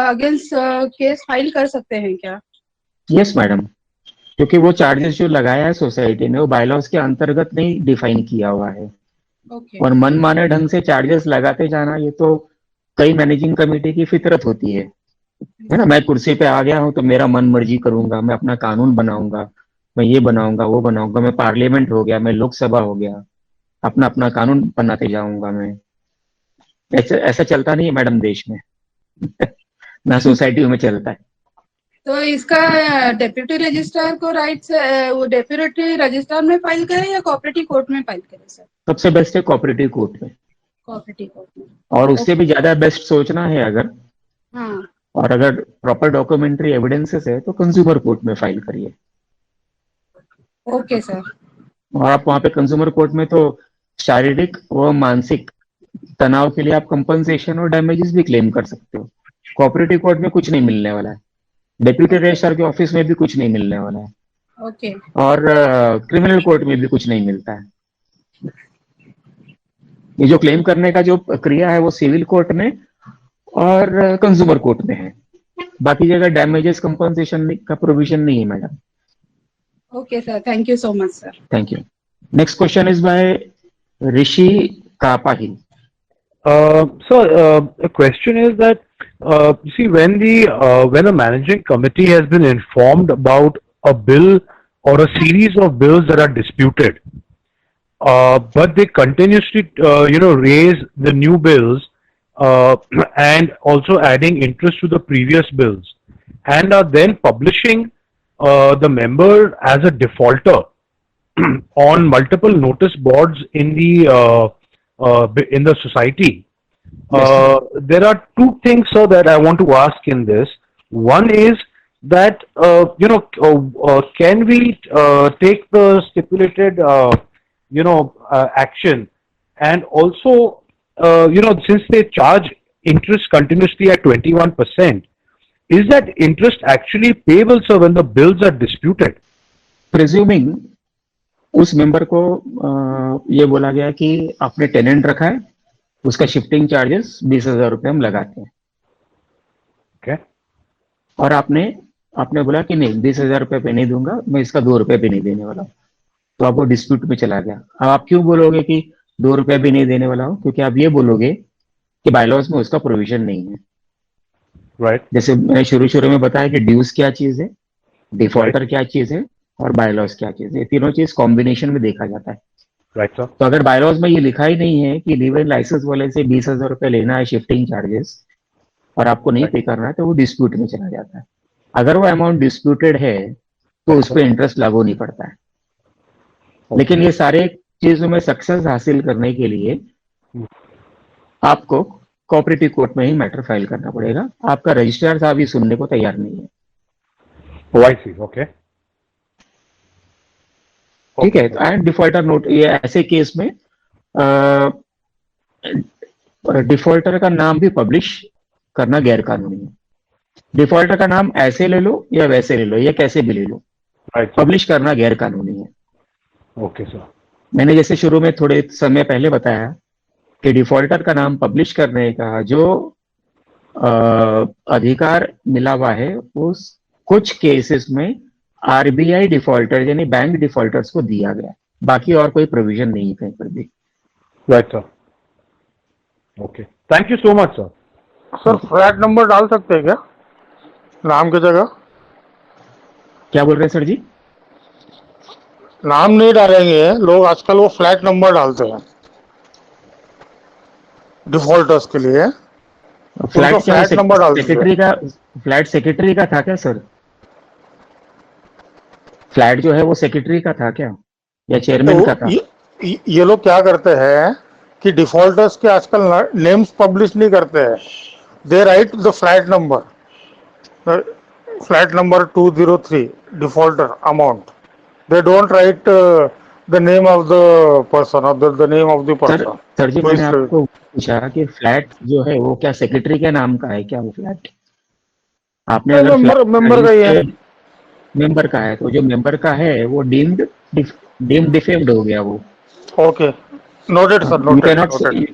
अगेंस्ट केस फाइल कर सकते हैं क्या? यस मैडम, क्योंकि वो चार्जेस जो लगाया है सोसाइटी ने वो बायलॉज के अंतर्गत नहीं डिफाइन किया हुआ है. ओके. और मनमाने ढंग से चार्जेस लगाते जाना, ये तो कई मैनेजिंग कमेटी की फितरत होती है ना. मैं कुर्सी पे आ गया हूँ तो मेरा मन मर्जी करूंगा, मैं अपना कानून बनाऊंगा, मैं ये बनाऊंगा, वो बनाऊंगा. मैं पार्लियामेंट हो गया, मैं लोकसभा हो गया, अपना अपना कानून बनाते जाऊंगा मैं. ऐसा चलता नहीं है मैडम देश में. ना सोसाइटी में चलता है. तो इसका डेप्यूटी रजिस्ट्रार को राइट्स, वो डेप्यूटी रजिस्ट्रार में फाइल करें या कोऑपरेटिव कोर्ट में फाइल करें सर? सबसे बेस्ट है कोऑपरेटिव कोर्ट में. कोऑपरेटिव कोर्ट में. और उससे भी ज्यादा बेस्ट सोचना है अगर, हाँ. और अगर प्रॉपर डॉक्यूमेंट्री एविडेंसेस है तो कंज्यूमर कोर्ट में फाइल करिए. Okay sir. और आप वहां पे कंज्यूमर कोर्ट में तो शारीरिक व मानसिक तनाव के लिए आप कंपनसेशन और डैमेजेस भी क्लेम कर सकते हो. कोऑपरेटिव कोर्ट में कुछ नहीं मिलने वाला है. डेप्यूटी रजिस्ट्रार के ऑफिस में भी कुछ नहीं मिलने वाला है. ओके. और क्रिमिनल कोर्ट में भी कुछ नहीं मिलता है. ये जो क्लेम करने का जो प्रक्रिया है वो सिविल कोर्ट में और कंज्यूमर कोर्ट में है. बाकी जगह डैमेजेस कंपनसेशन का प्रोविजन नहीं है madam. Okay sir, thank you so much sir. Thank you. Next question is by Rishi Kapahi. So the question is that you see when a managing committee has been informed about a bill or a series of bills that are disputed, but they continuously raise the new bills and also adding interest to the previous bills, and are then publishing the member as a defaulter on multiple notice boards in the society. There are two things, sir, that I want to ask in this. One is that can we take the stipulated action, and also since they charge interest continuously at 21%, is that interest actually payable, sir, when the bills are disputed? Presuming उस मेंबर को ये बोला गया कि आपने टेनेंट रखा है, उसका शिफ्टिंग चार्जेस 20,000 रुपये हम लगाते हैं. Okay. और आपने बोला कि नहीं 20,000 रुपये पे नहीं दूंगा, मैं इसका 2 रुपये भी नहीं देने वाला हूँ. तो आप वो डिस्प्यूट में चला गया. अब आप क्यों बोलोगे कि 2 रुपये भी नहीं देने वाला हूँ? क्योंकि आप ये बोलोगे कि बायलॉज में उसका प्रोविजन नहीं है. Right. जैसे मैंने शुरू में बताया कि ड्यूज क्या चीज है, डिफॉल्टर क्या चीज है और बायलॉज क्या चीज है. तीनों चीज कॉम्बिनेशन में देखा जाता है. Right, sir. तो अगर बायलॉज में ये लिखा ही नहीं है कि लीव एंड लाइसेंस वाले से 20,000 रुपये लेना है शिफ्टिंग चार्जेस और आपको नहीं पे करना है, तो वो डिस्प्यूट में चला जाता है. अगर वो अमाउंट डिस्प्यूटेड है तो उस पर इंटरेस्ट लागू नहीं पड़ता है. लेकिन ये सारे चीजों में सक्सेस हासिल करने के लिए आपको कोऑपरेटिव कोर्ट में ही मैटर फाइल करना पड़ेगा. आपका रजिस्ट्रार साहब ये सुनने को तैयार नहीं है. Oh, I see. Okay. ठीक है. एंड डिफॉल्टर नोट, ये ऐसे केस में डिफॉल्टर का नाम भी पब्लिश करना गैर कानूनी है। डिफॉल्टर का नाम ऐसे ले लो या वैसे ले लो या कैसे भी ले लो, Right. पब्लिश करना गैर कानूनी है। Okay, sir. मैंने जैसे शुरू में थोड़े समय पहले बताया कि डिफॉल्टर का नाम पब्लिश करने का जो अधिकार मिला हुआ है वो कुछ केसेस में आरबीआई डिफॉल्टर यानी बैंक डिफॉल्टर्स को दिया गया, बाकी और कोई प्रोविजन नहीं है कहीं पर भी। Right, sir. Okay. Thank you so much, sir. Sir flat number डाल सकते हैं क्या नाम की जगह? क्या बोल रहे हैं सर जी? नाम नहीं डालेंगे लोग आजकल, वो फ्लैट नंबर डालते हैं डिफॉल्टर्स के लिए। फ्लैट उनको फ्लैट नंबर डाल दीजिए। सेक्रेटरी का फ्लैट सेक्रेटरी का था क्या सर? फ्लैट जो है वो सेक्रेटरी का था क्या या चेयरमैन का था? तो ये लोग क्या करते हैं कि डिफॉल्टर्स के आजकल नेम्स पब्लिश नहीं करते हैं, they write the flat number 203 defaulter amount, they don't write the name of the person और the name of the person. Sir जी मैंने आपको पूछा कि फ्लैट जो है वो क्या सेक्रेटरी के नाम का है क्या वो फ्लैट? आपने अगर मेंबर का ही है। मेंबर का है तो जो मेंबर का है वो डीम्ड डिफेम्ड हो गया वो। Okay, noted sir, you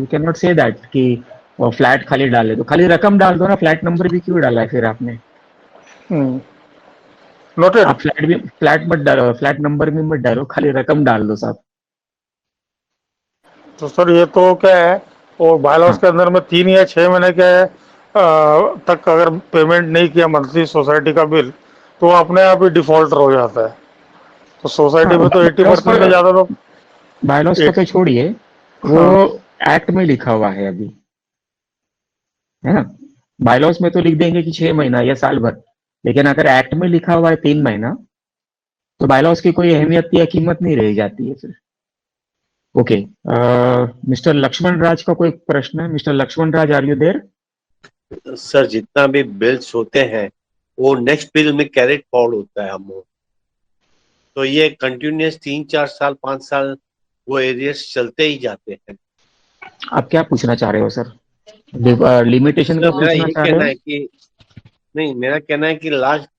cannot say that कि वो फ्लैट खाली डाले, तो खाली रकम डाल दो ना, फ्लैट नंबर भी क्यों डाला है फिर आपने? नोटेड। आप फ्लैट मत डालो, फ्लैट नंबर भी मत डालो, खाली रकम डाल दो साहब। तो सर ये तो क्या है, वो बायलॉज के अंदर में 3 या 6 महीने के तक अगर पेमेंट नहीं किया मंथली सोसाइटी का बिल तो वो अपने आप ही डिफॉल्टर हो जाता है। तो सोसाइटी में तो 80% से ज्यादा लोग बायलॉज को तो छोड़िए, वो एक्ट में लिखा हुआ है अभी, है ना? बायलॉज में तो लिख देंगे कि 6 महीना या साल भर, लेकिन अगर एक्ट में लिखा हुआ है 3 महीना तो बायलॉज की कोई अहमियत या कीमत नहीं रह जाती है फिर। ओके, मिस्टर लक्ष्मण राज का कोई प्रश्न है? Mister Laxman Raj, are you there? Sir जितना भी बिल्स होते हैं वो नेक्स्ट बिल में कैरेट फॉरवर्ड होता है अमाउंट, तो ये कंटिन्यूस 3-4 साल 5 साल वो एरियर्स चलते ही जाते हैं। आप क्या पूछना चाह रहे हो सर? लिमिटेशन का पूछना चाह रहे हो? कि नहीं, मेरा कहना है कि लास्ट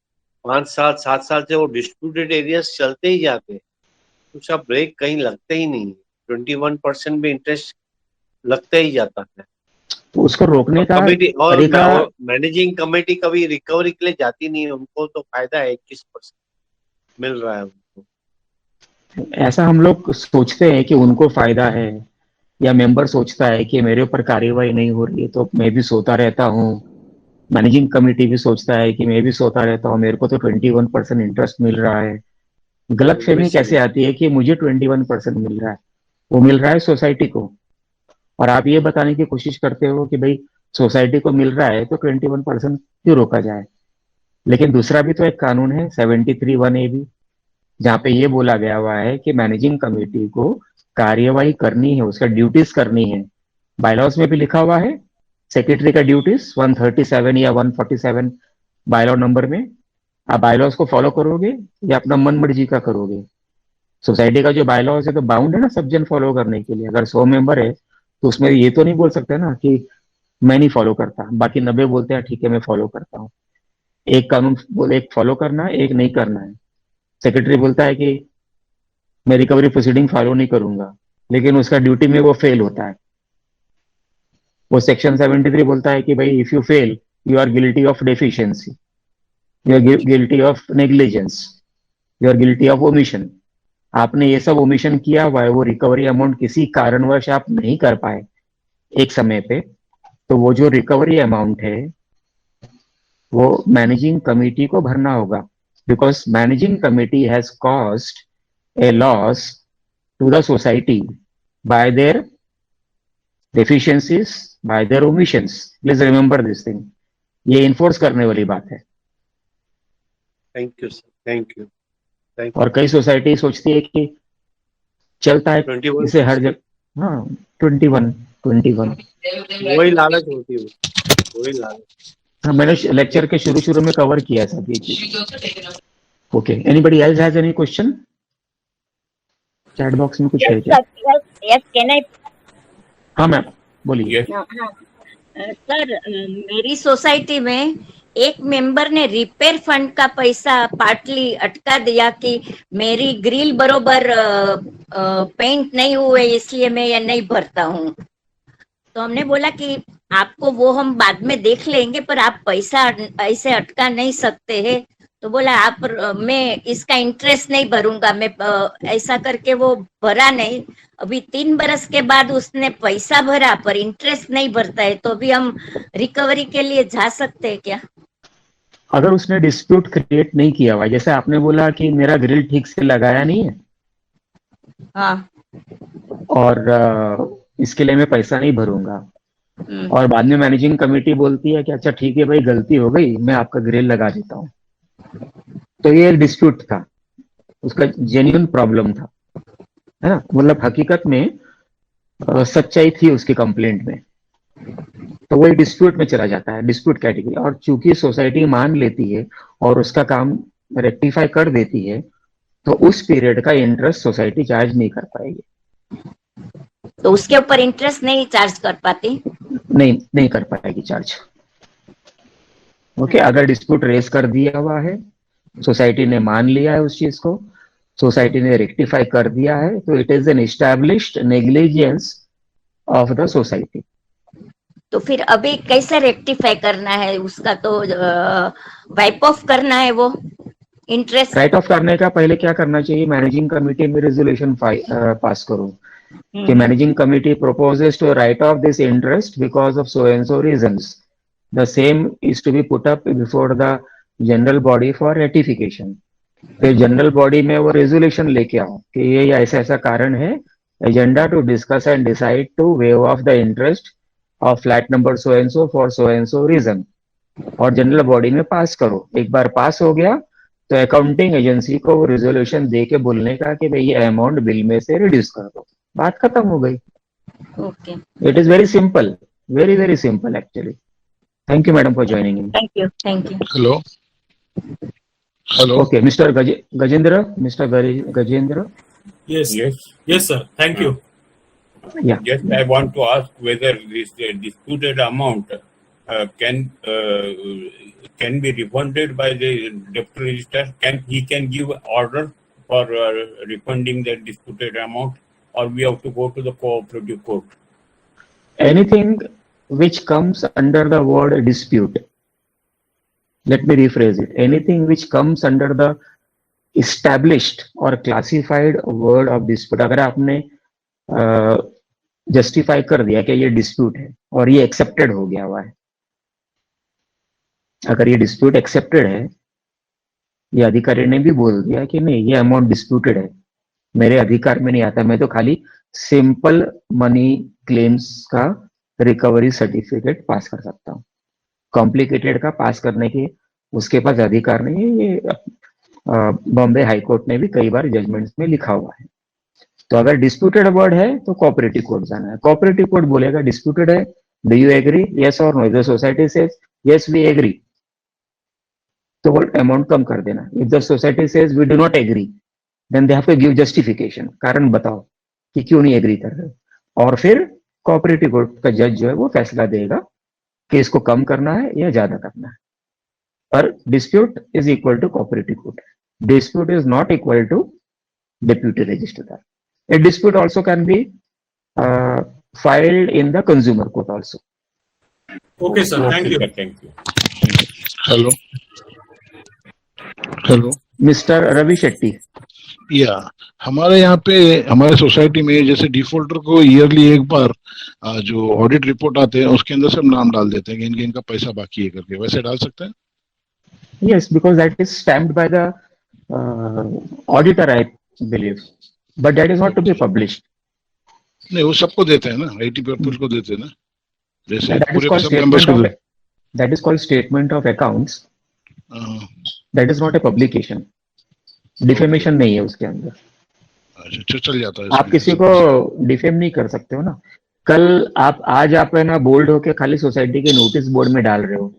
5 साल 7 साल से वो डिस्प्यूटेड एरियाज चलते ही जाते हैं, उसका ब्रेक कहीं लगता ही नहीं है। 21% भी इंटरेस्ट लगता ही जाता है। तो उसको रोकने का और तरीका, मैनेजिंग कमेटी कभी रिकवरी के लिए जाती नहीं है, उनको तो फायदा है 21% मिल रहा है उनको। ऐसा हम लोग सोचते हैं कि उनको फायदा है, या मेंबर सोचता है कि मेरे ऊपर कार्यवाही नहीं हो रही है तो मैं भी सोता रहता हूँ, मैनेजिंग कमेटी भी सोचता है कि मैं भी सोता रहता हूँ, मेरे को तो 21% इंटरेस्ट मिल रहा है। गलतफहमी कैसे आती है कि मुझे 21% मिल रहा है? वो मिल रहा है सोसाइटी को, और आप ये बताने की कोशिश करते हो कि भाई सोसाइटी को मिल रहा है तो 21% क्यों रोका जाए। लेकिन दूसरा भी तो एक कानून है 73(1)(a) जहाँ पे ये बोला गया हुआ है कि मैनेजिंग कमेटी को कार्यवाही करनी है, उसका ड्यूटीज करनी है। बायलॉज में भी लिखा हुआ है सेक्रेटरी का ड्यूटीज 137 या 147 बायलॉ नंबर में। आप बायलॉज को फॉलो करोगे या अपना मन मर्जी का करोगे? सोसाइटी का जो बायलॉज है तो बाउंड है ना सब जन फॉलो करने के लिए। अगर 100 मेंबर है तो उसमें ये तो नहीं बोल सकते ना कि मैं नहीं फॉलो करता, बाकी 90 बोलते हैं ठीक है मैं फॉलो करता हूँ। एक कानून बोले एक फॉलो करना है, एक नहीं करना है। सेक्रेटरी बोलता है कि मैं रिकवरी प्रोसीडिंग फॉलो नहीं करूंगा, लेकिन उसका ड्यूटी में वो फेल होता है। वो सेक्शन 73 बोलता है कि भाई if you fail you are guilty of deficiency, you are guilty of negligence, you are guilty of omission. आपने ये सब ओमिशन किया हुआ है, वो रिकवरी अमाउंट किसी कारणवश आप नहीं कर पाए एक समय पे, तो वो जो रिकवरी अमाउंट है वो मैनेजिंग कमेटी को भरना होगा, because managing committee has caused a loss to the society by their deficiencies, by their omissions. Please remember this thing. ये इन्फोर्स करने वाली बात है। Thank you sir, thank you. और कई सोसाइटी सोचती है कि चलता है 21 इसे हर जगह। हाँ 21 वही लालच होती है, वही लालच। हाँ, मैंने लेक्चर के शुरू में कवर किया सब ये चीज। Okay, anybody else has any question? Chat box में कुछ है क्या? Yes, can I? हाँ मैम। बोलिए। सर, मेरी सोसाइटी में एक मेंबर ने रिपेयर फंड का पैसा पार्टली अटका दिया कि मेरी ग्रिल बरोबर पेंट नहीं हुए इसलिए मैं ये नहीं भरता हूँ। तो हमने बोला कि आपको वो हम बाद में देख लेंगे, पर आप पैसा ऐसे अटका नहीं सकते हैं। तो बोला आप मैं इसका इंटरेस्ट नहीं भरूंगा, मैं ऐसा करके वो भरा नहीं। अभी 3 बरस के बाद उसने पैसा भरा पर इंटरेस्ट नहीं भरता है, तो अभी हम रिकवरी के लिए जा सकते हैं क्या? अगर उसने डिस्प्यूट क्रिएट नहीं किया हुआ, जैसे आपने बोला कि मेरा ग्रिल ठीक से लगाया नहीं है, हाँ, और इसके लिए मैं पैसा नहीं भरूंगा, और बाद में मैनेजिंग कमेटी बोलती है कि अच्छा ठीक है भाई, गलती हो गई, मैं आपका ग्रिल लगा देता हूँ, तो ये डिस्प्यूट था, उसका जेन्युइन प्रॉब्लम था, है ना। मतलब हकीकत में सच्चाई थी उसकी कंप्लेंट में, तो वही डिस्प्यूट में चला जाता है, डिस्प्यूट कैटेगरी। और चूंकि सोसाइटी मान लेती है और उसका काम रेक्टिफाई कर देती है, तो उस पीरियड का इंटरेस्ट सोसाइटी चार्ज नहीं कर पाएगी। तो उसके ऊपर इंटरेस्ट नहीं चार्ज कर पाती? नहीं कर पाएगी चार्ज। ओके, अगर डिस्प्यूट रेस कर दिया हुआ है, सोसाइटी ने मान लिया है उस चीज को, सोसाइटी ने रेक्टिफाई कर दिया है, तो it is an established negligence of the society. तो फिर अभी कैसे रेक्टिफाई करना है उसका? तो वाइप ऑफ करना है वो इंटरेस्ट? राइट ऑफ करने का पहले क्या करना चाहिए, मैनेजिंग कमेटी में रेजोल्यूशन पास करो कि managing committee proposes to write off this interest because of so and so reasons. The same is to be put up before the general body for ratification. फिर जनरल बॉडी में वो रेजोल्यूशन लेके आओ कि ये ऐसा ऐसा कारण है, agenda to discuss and decide to waive off the interest of flat number so and so for so and so reason, और जनरल बॉडी में पास करो। एक बार पास हो गया तो अकाउंटिंग एजेंसी को वो रेजोल्यूशन दे के बोलने का कि भाई ये अमाउंट बिल में से रिड्यूस कर दो, बात खत्म हो गई। Okay, it is very simple, very very simple actually. Thank you madam for joining in. Thank you. Hello. Okay, Mr. Gajendra. Yes. Yes, sir. Thank you. Yeah. Yes, I want to ask whether this disputed amount can be refunded by the deputy registrar. He can give order for refunding the disputed amount, or we have to go to the cooperative court? Anything which comes under the word dispute. Let me rephrase it. Anything which comes under the established or classified word of dispute. अगर आपने जस्टिफाई कर दिया कि ये डिस्प्यूट है और ये एक्सेप्टेड हो गया हुआ है, अगर ये डिस्प्यूट एक्सेप्टेड है, ये अधिकारी ने भी बोल दिया कि नहीं ये अमाउंट डिस्प्यूटेड है, मेरे अधिकार में नहीं आता, मैं तो खाली सिंपल मनी क्लेम्स का रिकवरी सर्टिफिकेट पास कर सकता हूँ, कॉम्प्लिकेटेड का पास करने के उसके पास अधिकार नहीं है। ये बॉम्बे हाई कोर्ट ने भी कई बार जजमेंट्स में लिखा हुआ है। तो अगर डिस्प्यूटेड वर्ड है तो कोऑपरेटिव कोर्ट जाना है। कोऑपरेटिव कोर्ट बोलेगा डिस्प्यूटेड है, डू यू एग्री, यस और no. The society says yes we agree, तो वो अमाउंट कम कर देना। If the society says we do not agree, then they have to give justification, कारण बताओ कि क्यों नहीं एग्री कर रहे, और फिर कोऑपरेटिव कोर्ट का जज जो है वो फैसला देगा कि इसको कम करना है या ज्यादा करना है। पर dispute is equal to cooperative court, dispute is not equal to deputy registrar. A dispute also can be filed in the consumer court also. Okay, sir. Thank you. Thank you. Hello Mr. Ravi Shetty. या हमारे यहाँ पे हमारे सोसाइटी में जैसे डिफॉल्टर को ईयरली एक बार जो ऑडिट रिपोर्ट आते हैं उसके अंदर सब नाम डाल देते हैं कि इनका पैसा बाकी है करके, वैसे डाल सकते हैं? Yes, because that is stamped by the auditor, I believe. But that is not to be published. नहीं, वो सबको देते हैं ना, आईटी पर्पस को देते हैं ना, जैसे That is पूरे called सब मेंबर्स को statement of, that is called statement of accounts. That is not a publication. Defamation नहीं है उसके अंदर। अच्छा, चल जाता है। आप किसी को डिफेम नहीं कर सकते हो ना। कल आज आप है ना बोल्ड होके खाली सोसाइटी के नोटिस बोर्ड में डाल रहे हो,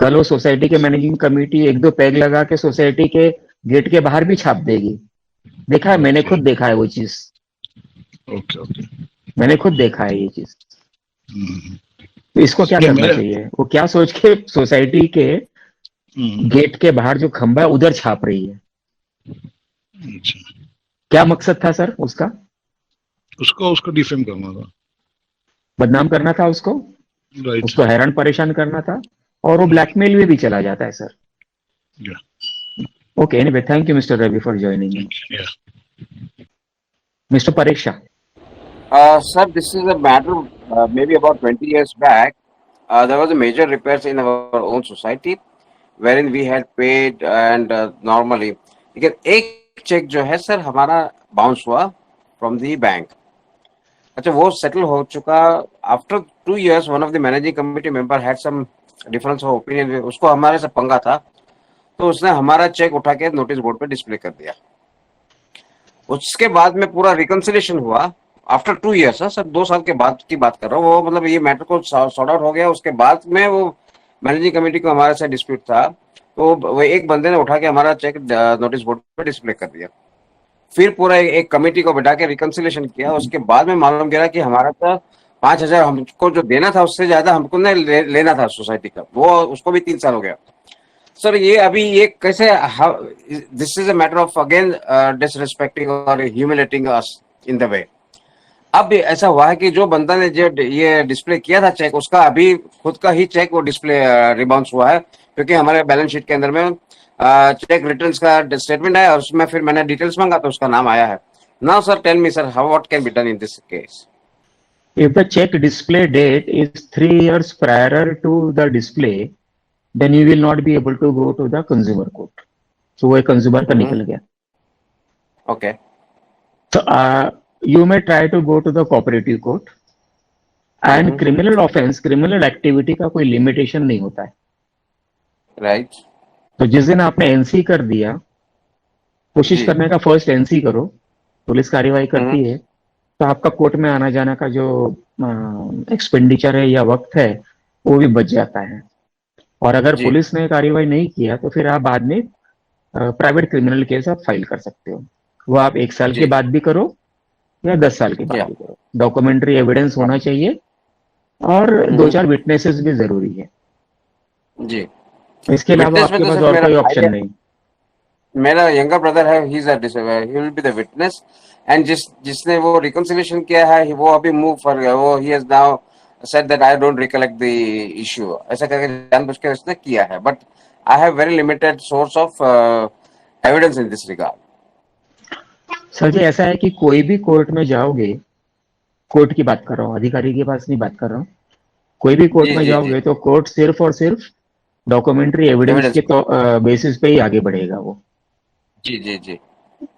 कल वो सोसाइटी के मैनेजिंग कमेटी एक दो पैग लगा के सोसाइटी के गेट के बाहर भी छाप देगी। देखा है, मैंने खुद देखा है वो चीज। ओके ओके, मैंने खुद देखा है ये चीज। हम्म, तो इसको क्या नहीं, करना मेरा चाहिए? वो क्या सोच के सोसाइटी के हम्म, गेट के बाहर जो खंबा है उधर छाप रही है? अच्छा, क्या मकसद था सर उसका? उसको उसको डिफेम करना था। बदनाम करना था उसको, राइट। उसको हैरान परेशान करना था, और वो ब्लैकमेल में भी चला जाता है सर। Yeah okay, anyway, thank you mister Ravi for joining in. Yeah mister परीक्षा। Sir, this is a matter maybe about 20 years back. There was a major repairs in our own society wherein we had paid and normally लेकिन एक चेक जो है सर हमारा बाउंस हुआ फ्रॉम द बैंक। अच्छा वो सेटल हो चुका। After 2 years one of the managing committee member had some difference of opinion, उसको हमारे से पंगा था, तो उसने हमारा चेक उठा के नोटिस बोर्ड पे डिस्प्ले कर दिया। उसके बाद में पूरा रिकंसिलेशन हुआ आफ्टर 2 years, सर 2 साल के बाद की बात कर रहा हूँ। वो मतलब ये मैटर को सॉर्ट आउट हो गया, उसके बाद में वो मैनेजिंग कमेटी को हमारे साथ डिस्प्यूट था, तो वो एक बंदे ने उठा के हमारा चेक नोटिस बोर्ड पे डिस्प्ले कर दिया। फिर पूरा एक कमेटी को बैठा के रिकंसिलेशन किया। उसके बाद में मालूम गिरा कि हमारा तो 5,000 हमको जो देना था उससे ज्यादा हमको लेना था सोसाइटी का, वो उसको भी 3 साल हो गया। सर ये अभी ये कैसे, this is a matter of again disrespecting और humiliating us in the way. अब भी ऐसा हुआ है कि जो बंदा ने जो ये डिस्प्ले किया था चेक, उसका अभी खुद का ही चेक वो डिस्प्ले रिबाउंस हुआ है, क्योंकि हमारे बैलेंस शीट के अंदर में चेक रिटर्न्स का स्टेटमेंट है और उसमें फिर मैंने डिटेल्स मांगा तो उसका नाम आया है। Now sir tell me sir, how what can be done in this case? If the check display date is 3 years prior to the display, then you will not be able to go to the consumer court. So वो कंज्यूमर का निकल गया। Okay, So you may try to go to the cooperative court. And criminal offense, criminal activity का कोई limitation नहीं होता है। राइट। तो जिस दिन आपने एनसी कर दिया, कोशिश जी। करने का फर्स्ट एनसी करो, पुलिस कार्रवाई करती है तो आपका कोर्ट में आना जाना का जो एक्सपेंडिचर है या वक्त है वो भी बच जाता है। और अगर जी। पुलिस ने कार्रवाई नहीं किया तो फिर आप बाद में प्राइवेट क्रिमिनल केस आप फाइल कर सकते हो। वो आप 1 साल जी। के बाद भी करो या 10 साल के बाद या। भी करो। डॉक्यूमेंट्री एविडेंस होना चाहिए और 2-4 विटनेसेस भी जरूरी है। जी। इसके अलावा विटनेस में आपके तो पास सर और मेरा कोई भाई ऑप्शन है, नहीं। मेरा यंगर ब्रदर है, he will be the witness. And जिसने वो रिकंसिलेशन किया है वो अभी मूव फॉर वो he has now said that I don't recollect the issue, ऐसा करके जानबूझ के उसने किया है। But I have very limited source of evidence in this regard. Sir जी ऐसा है कि कोई भी कोर्ट में जाओगे, कोर्ट की बात कर रहा हूँ, अधिकारी के पास नहीं बात कर रहा हूँ, कोई भी कोर्ट जी में जी जी। जाओगे तो कोर्ट सिर्फ और सिर्फ डॉक्यूमेंट्री एविडेंस एविडेंस के तो बेसिस पे ही आगे बढ़ेगा वो, जी जी जी।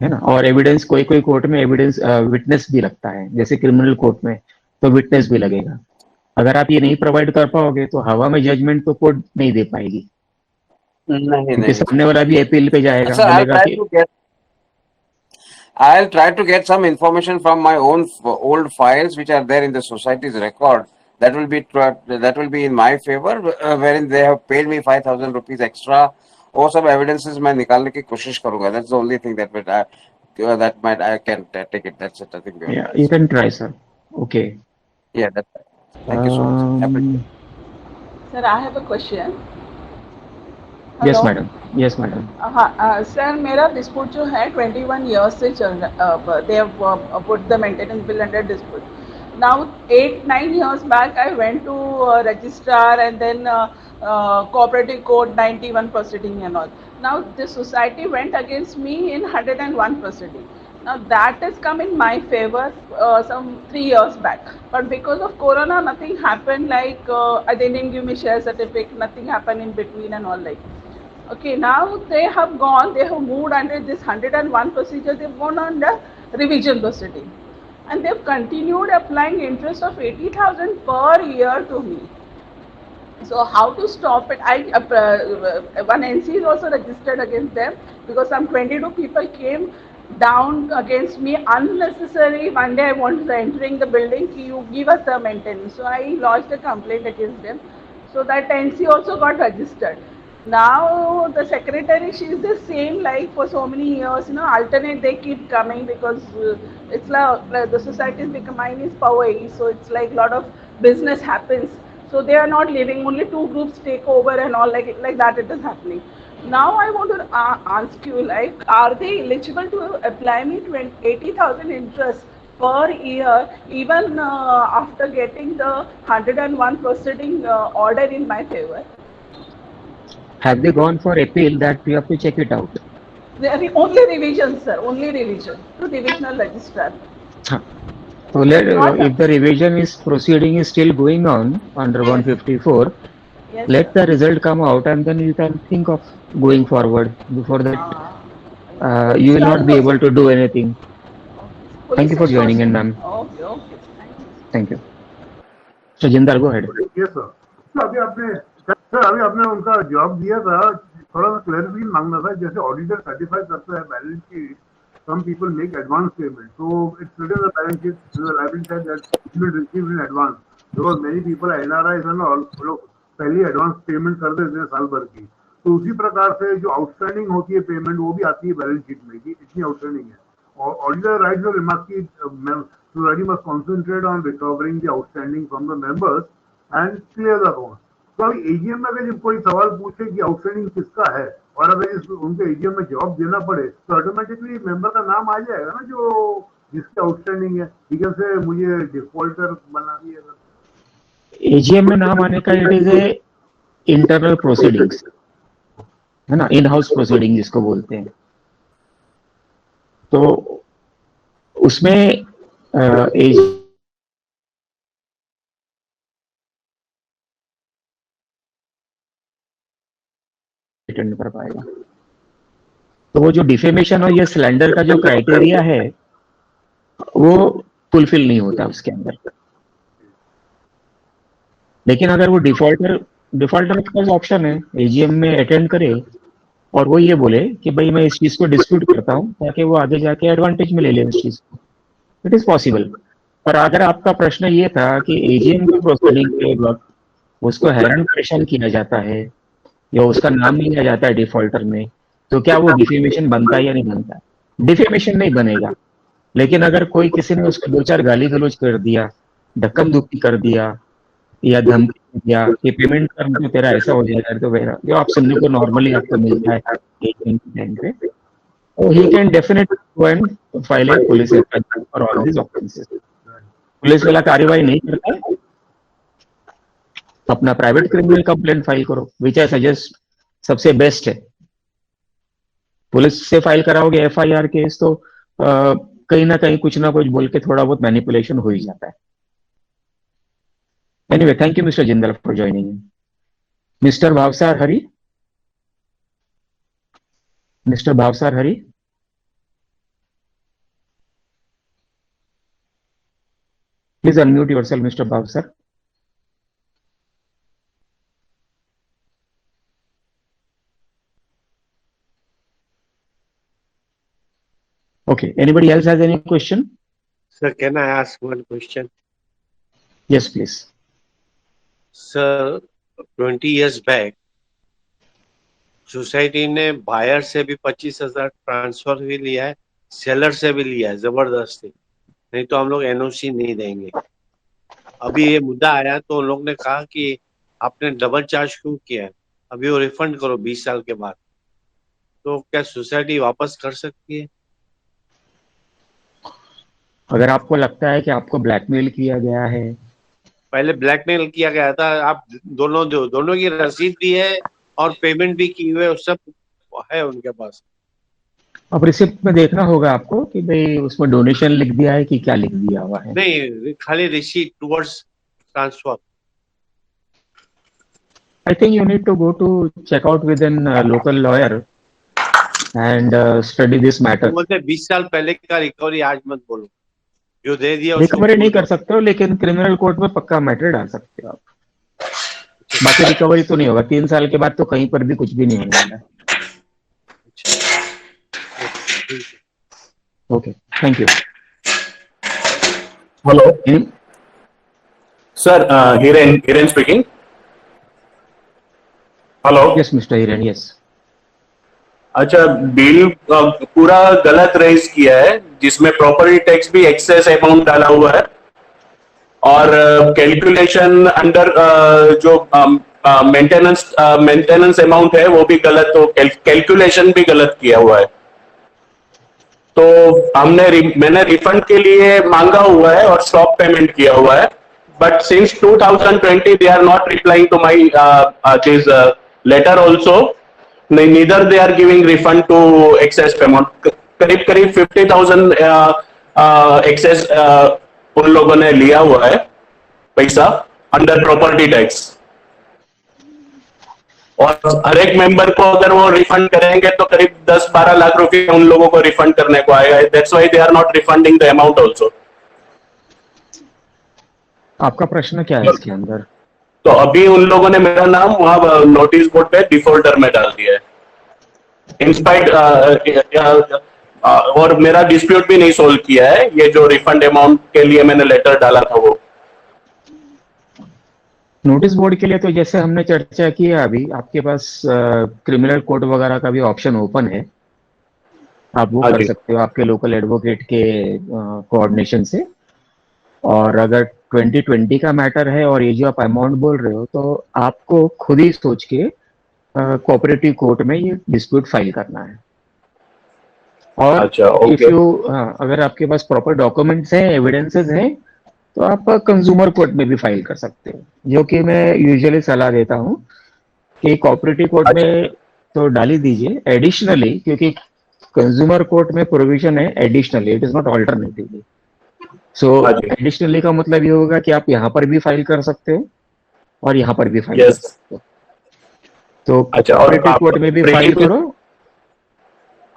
है ना। और एविडेंस कोई कोई कोर्ट में एविडेंस विटनेस भी लगता है, जैसे क्रिमिनल कोर्ट में तो विटनेस भी लगेगा। अगर आप ये नहीं प्रोवाइड कर पाओगे तो हवा में जजमेंट तो कोर्ट नहीं दे पाएगी, नहीं क्योंकि नहीं सामने वाला भी अपील पे जाएगा, सर, बोलेगा कि I'll try to get some information from my own old files which are there in the society's record. That will be in my favor, wherein they have paid me 5,000 rupees extra. वो सब evidences मैं निकालने की कोशिश करूँगा. That's the only thing that I can take it. That's it. I think. yeah, you can try, sir. Okay. Yeah, that's right. Thank you so much. Appreciate it. Sir, I have a question. Yes Hello. Madam, yes madam. हाँ सर, मेरा डिस्प्यूट जो है 21 years से चल रहा, they have put the maintenance bill under dispute. Now 8-9 years back I went to registrar and then cooperative court 91 proceeding and all. Now the society went against me in 101 proceeding. Now that has come in my favor some 3 years back, but because of corona nothing happened, like they didn't give me share certificate, nothing happened in between and all like. Okay, now they have moved under this 101 procedure, they've gone under revision proceeding. And they've continued applying interest of 80,000 per year to me. So how to stop it? One NC is also registered against them because some 22 people came down against me unnecessary. One day I wanted to entering the building, you give us the maintenance. So I lodged a complaint against them. So that NC also got registered. Now the secretary, she's the same like for so many years, alternate they keep coming because it's like the society is becoming is power, so it's like a lot of business happens. So they are not leaving, only two groups take over and all like that it is happening. Now I want to ask you, like, are they eligible to apply me 80,000 interest per year even after getting the 101 proceeding order in my favor? Have they gone for appeal? That we have to check it out. Only revision, sir. Only revision to divisional registrar. So if the revision is proceeding is still going on under 154, Yes, let sir. the result come out and then you can think of going forward. Before that, you will not be able to do anything. Thank you for joining in, ma'am. Okay, okay. Thank you. So Jindal, go ahead. Yes, sir. अभी आपने उनका जवाब दिया था, थोड़ा सा क्लैरिफिकेशन मांगना था. जैसे ऑडिटर सर्टिफाई करता है balance sheet, some people make advance payment, so it's written in the balance sheet, the liability side that it will receive in advance, because many people NRIs and all लोग पहले एडवांस पेमेंट कर देते हैं साल भर की. तो उसी प्रकार से जो आउटस्टैंडिंग होती है पेमेंट वो भी आती है बैलेंस शीट में कि इतनी आउटस्टैंडिंग है. और ऑडिटर राइट्स द रिमार्क की society must concentrate on recovering the outstanding from the members and clear the account. तो अभी एजीएम में अगर कोई सवाल पूछे कि आउटस्टैंडिंग किसका है और अगर उनको एजीएम में जवाब देना पड़े तो ऑटोमेटिकली मेंबर का नाम आ जाएगा ना जो जिसकी आउटस्टैंडिंग है. ठीक है, से मुझे डिफॉल्टर बना दिएगा. एजीएम में नाम आने का it is a internal proceedings है ना, इन हाउस प्रोसीडिंग जिसको बोलते हैं. तो उसमें अटेंड कर पाएगा. तो वो जो डिफेमेशन और ये स्लैंडर का जो क्राइटेरिया है वो फुलफिल नहीं होता उसके अंदर. लेकिन अगर वो डिफॉल्टर के पास ऑप्शन है एजीएम में अटेंड करे और वो ये बोले कि भाई मैं इस चीज को डिस्प्यूट करता हूं ताकि वो आगे जाके एडवांटेज में ले ले उस चीज को, इट इज पॉसिबल. पर अगर आपका प्रश्न ये था कि एजीएम की प्रोसीडिंग के वक्त उसको हैरन परेशान किया जाता है या उसका नाम लिया जाता है डिफॉल्टर में, तो क्या वो डिफेमेशन बनता है या नहीं बनता? डिफेमेशन नहीं बनेगा. लेकिन अगर कोई किसी ने उसको दो चार गाली गलौज कर दिया, धक्कम धुक्की कर दिया या धमकी दिया कि पेमेंट कर तो तेरा ऐसा हो जाएगा, तो वगैरह जो आप सुनने को नॉर्मली आपको मिलता है टाइम पे, तो he can definitely go and file A police FIR for all this offences. Police वाला कार्यवाही नहीं करता, अपना प्राइवेट क्रिमिनल कंप्लेंट फाइल करो, विच आई सजेस्ट सबसे बेस्ट है. पुलिस से फाइल कराओगे एफआईआर केस तो कहीं ना कहीं कुछ ना कुछ बोल के थोड़ा बहुत मैनिपुलेशन हो ही जाता है. Anyway, thank you mister Jindal for joining. Mister Bhavsar Hari, mister Bhavsar Hari, please unmute yourself mister Bhavsar. Okay, anybody else has any question? Sir, can I ask one question? Yes, please. Sir, 20 years back, society ने बायर से भी 25,000 ट्रांसफर भी लिया है, सेलर से भी लिया है जबरदस्ती, नहीं तो हम लोग एनओसी नहीं देंगे. अभी ये मुद्दा आया तो उन लोग ने कहा कि आपने डबल चार्ज क्यों किया है, अभी वो रिफंड करो 20 साल के बाद. तो क्या सोसाइटी वापस कर सकती है? अगर आपको लगता है कि आपको ब्लैकमेल किया गया है, पहले ब्लैकमेल किया गया था, आप दोनों की रसीद भी है और पेमेंट भी की हुई है, सब है उनके पास. अब रिसिप्ट में देखना होगा आपको कि भाई उसमें डोनेशन लिख दिया है कि क्या लिख दिया हुआ है. नहीं, खाली receipt towards transfer. I think you need to go to check out with an local lawyer and study this matter. बोलते 20 साल पहले का रिकवरी आज मत बोलो, जो दे दिया रिकवरी नहीं कर सकते हो, लेकिन क्रिमिनल कोर्ट में पक्का मैटर डाल सकते हो आप. बाकी रिकवरी तो नहीं होगा, 3 साल के बाद तो कहीं पर भी कुछ भी नहीं होगा. Okay, thank you. Hello sir, Hiren speaking. Hello. Yes mister हिरन, यस। अच्छा, बिल पूरा गलत रेज किया है, जिसमें प्रॉपर्टी टैक्स भी एक्सेस अमाउंट डाला हुआ है, और कैलकुलेशन अंडर जो मेंटेनेंस अमाउंट है वो भी गलत, तो कैलकुलेशन भी गलत किया हुआ है। तो मैंने रिफंड के लिए मांगा हुआ है और स्टॉप पेमेंट किया हुआ है, but since 2020 they are not replying to my this letter also, neither they are giving refund to excess payment। करीब 50,000 excess उन लोगों ने लिया हुआ है पैसा अंडर प्रॉपर्टी टैक्स, और हर एक मेंबर को अगर वो रिफंड करेंगे तो करीब 10-12 लाख रुपए उन लोगों को रिफंड करने को आएगा। That's why they are not refunding the amount also. आपका प्रश्न क्या है इसके अंदर? तो अभी उन लोगों ने मेरा नाम वहां नोटिस बोर्ड पे डिफॉल्टर में डाल दिया है, इंस्पाइट और मेरा डिस्प्यूट भी नहीं सोल्व किया है। ये जो रिफंड अमाउंट के लिए मैंने लेटर डाला था वो नोटिस बोर्ड के लिए तो जैसे हमने चर्चा की है, अभी आपके पास क्रिमिनल कोर्ट वगैरह का भी ऑप्शन ओपन है, आप वो कर सकते हो आपके लोकल एडवोकेट के कोऑर्डिनेशन से। और अगर 2020 का मैटर है और ये जो आप अमाउंट बोल रहे हो, तो आपको खुद ही सोच के कोऑपरेटिव कोर्ट में ये डिस्प्यूट फाइल करना है। और अच्छा, इफ यू अगर आपके पास प्रॉपर डॉक्यूमेंट्स हैं, एविडेंसेस हैं, तो आप कंज्यूमर कोर्ट में भी फाइल कर सकते हो, जो कि मैं यूजुअली सलाह देता हूँ कि कोऑपरेटिव कोर्ट में तो डाल ही दीजिए एडिशनली, क्योंकि कंज्यूमर कोर्ट में प्रोविजन है additionally, it is not alternatively. So additionally का मतलब ये होगा कि आप यहाँ पर भी फाइल कर सकते हो और यहाँ पर भी फाइल कर सकते हो। तो कोऑपरेटिव कोर्ट में भी फाइल करो।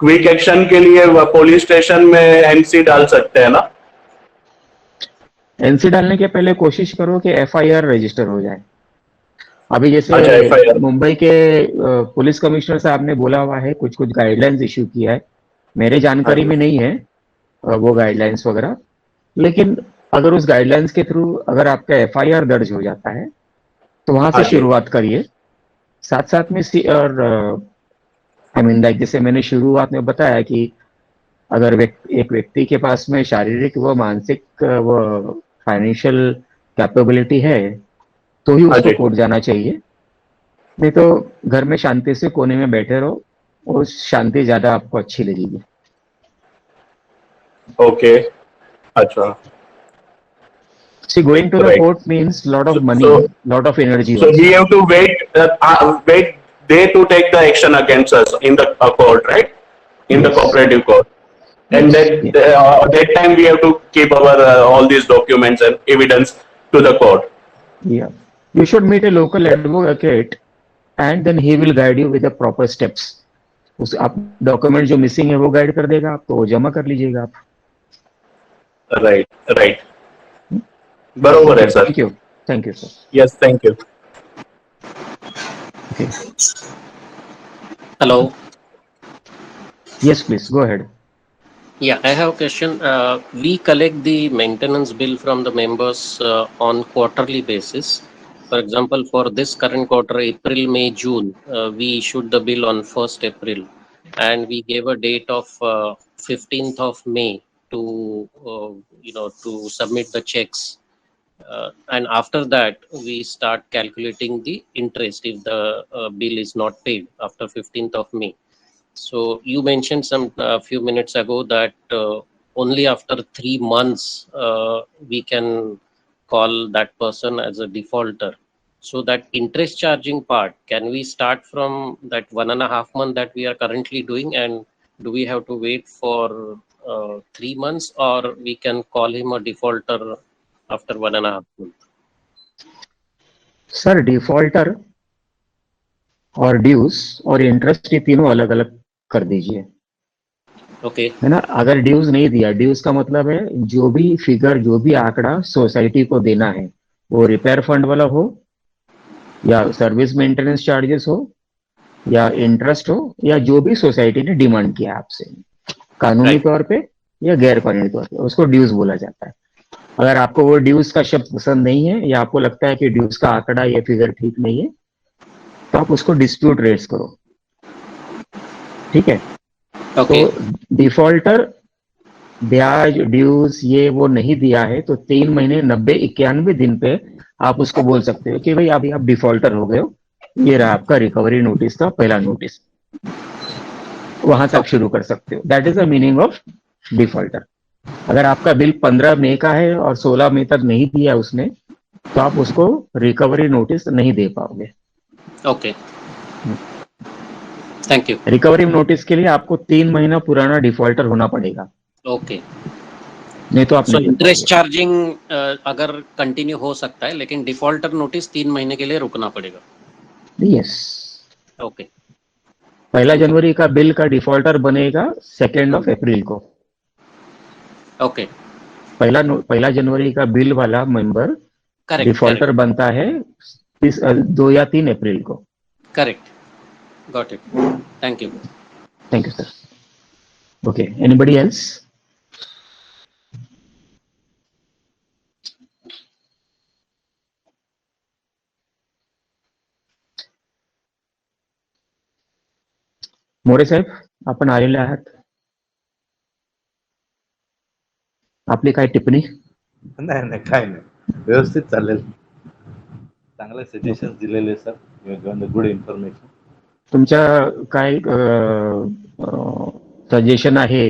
क्विक एक्शन के लिए पुलिस स्टेशन में एनसी डाल सकते हैं ना? एनसी डालने के पहले कोशिश करो कि एफआईआर रजिस्टर हो जाए। अभी जैसे मुंबई के पुलिस कमिश्नर साहब ने बोला हुआ है, कुछ गाइडलाइंस इशू किया है, मेरे जानकारी में नहीं है वो गाइडलाइंस वगैरह, लेकिन अगर उस गाइडलाइंस के थ्रू अगर आपका एफआईआर दर्ज हो जाता है तो वहां से शुरुआत करिए। साथ साथ में और आई मीन लाइक जैसे मैंने शुरुआत में बताया कि अगर एक व्यक्ति के पास में शारीरिक व मानसिक व फाइनेंशियल कैपेबिलिटी है तो ही उसको कोर्ट जाना चाहिए, नहीं तो घर में शांति से कोने में बैठे रहो, और शांति ज्यादा आपको अच्छी लगेगी। ओके, अच्छा। See, going to the court means lot of money, lot of energy. So we have to wait they to take the action against us in the court, right? In the cooperative court. And that time we have to keep our all these documents and evidence to the court. Yeah, you should meet a local advocate, and then he will guide you with the proper steps. उस आप डॉक्यूमेंट जो मिसिंग है वो गाइड कर देगा आपको, वो जमा कर लीजिएगा आप। राइट, बरोबर है sir. Thank you sir. Yes, thank you. Hello. Yes, please go ahead. Yeah, I have a question. We collect the maintenance bill from the members on quarterly basis. For example, for this current quarter, April, May, June, we issued the bill on 1st April, and we gave a date of 15th of May to to submit the checks. And after that, we start calculating the interest if the bill is not paid after 15th of May. So you mentioned some few minutes ago that only after 3 months we can call that person as a defaulter. So that interest charging part, can we start from that 1.5 month that we are currently doing, and do we have to wait for 3 months, or we can call him a defaulter after 1.5 month? Sir, defaulter और ड्यूज और इंटरेस्ट ये तीनों अलग अलग कर दीजिए। ओके, है ना? अगर ड्यूज नहीं दिया, ड्यूज का मतलब है जो भी फिगर, जो भी आंकड़ा सोसाइटी को देना है, वो रिपेयर फंड वाला हो या सर्विस मेंटेनेंस चार्जेस हो या इंटरेस्ट हो या जो भी सोसाइटी ने डिमांड किया आपसे, कानूनी तौर पे या गैर कानूनी तौर पे, उसको ड्यूज बोला जाता है। अगर आपको वो ड्यूज का शब्द पसंद नहीं है या आपको लगता है कि ड्यूज का आंकड़ा या फिगर ठीक नहीं है, तो आप उसको डिस्प्यूट रेज करो, ठीक है। ओके तो डिफॉल्टर ब्याज ड्यूज ये वो नहीं दिया है तो 3 महीने 90-91 दिन पे आप उसको बोल सकते हो कि भाई अभी आप डिफॉल्टर हो गए हो, ये रहा आपका रिकवरी नोटिस का पहला नोटिस, वहां से आप शुरू कर सकते हो। That is the meaning of defaulter. अगर आपका बिल 15 मई का है और 16 मई तक नहीं दिया उसने, तो आप उसको रिकवरी नोटिस नहीं दे पाओगे। Okay, thank you. Recovery notice के लिए आपको 3 महीना पुराना डिफॉल्टर होना पड़ेगा, ओके, नहीं तो आप सो नहीं दे इंटरेस्ट पाओगे। चार्जिंग अगर कंटिन्यू हो सकता है, लेकिन डिफॉल्टर नोटिस 3 महीने के लिए रुकना पड़ेगा। Yes, okay, 1 thank you. जनवरी का बिल का डिफॉल्टर बनेगा 2 अप्रैल को। ओके, 1 जनवरी का बिल वाला मेंबर करेक्ट डिफॉल्टर बनता है 2 या 3 अप्रैल को। Correct, got it, thank you. Thank you sir. Okay, anybody else? More साहेब, आपण आलेले आहात, आपली काय टिप्पणी? नाही नाही काय नाही, व्यवस्थित चालेल. चांगले सजेशन दिलेले sir, you have given the good information. तुमच्या काय सजेशन आहे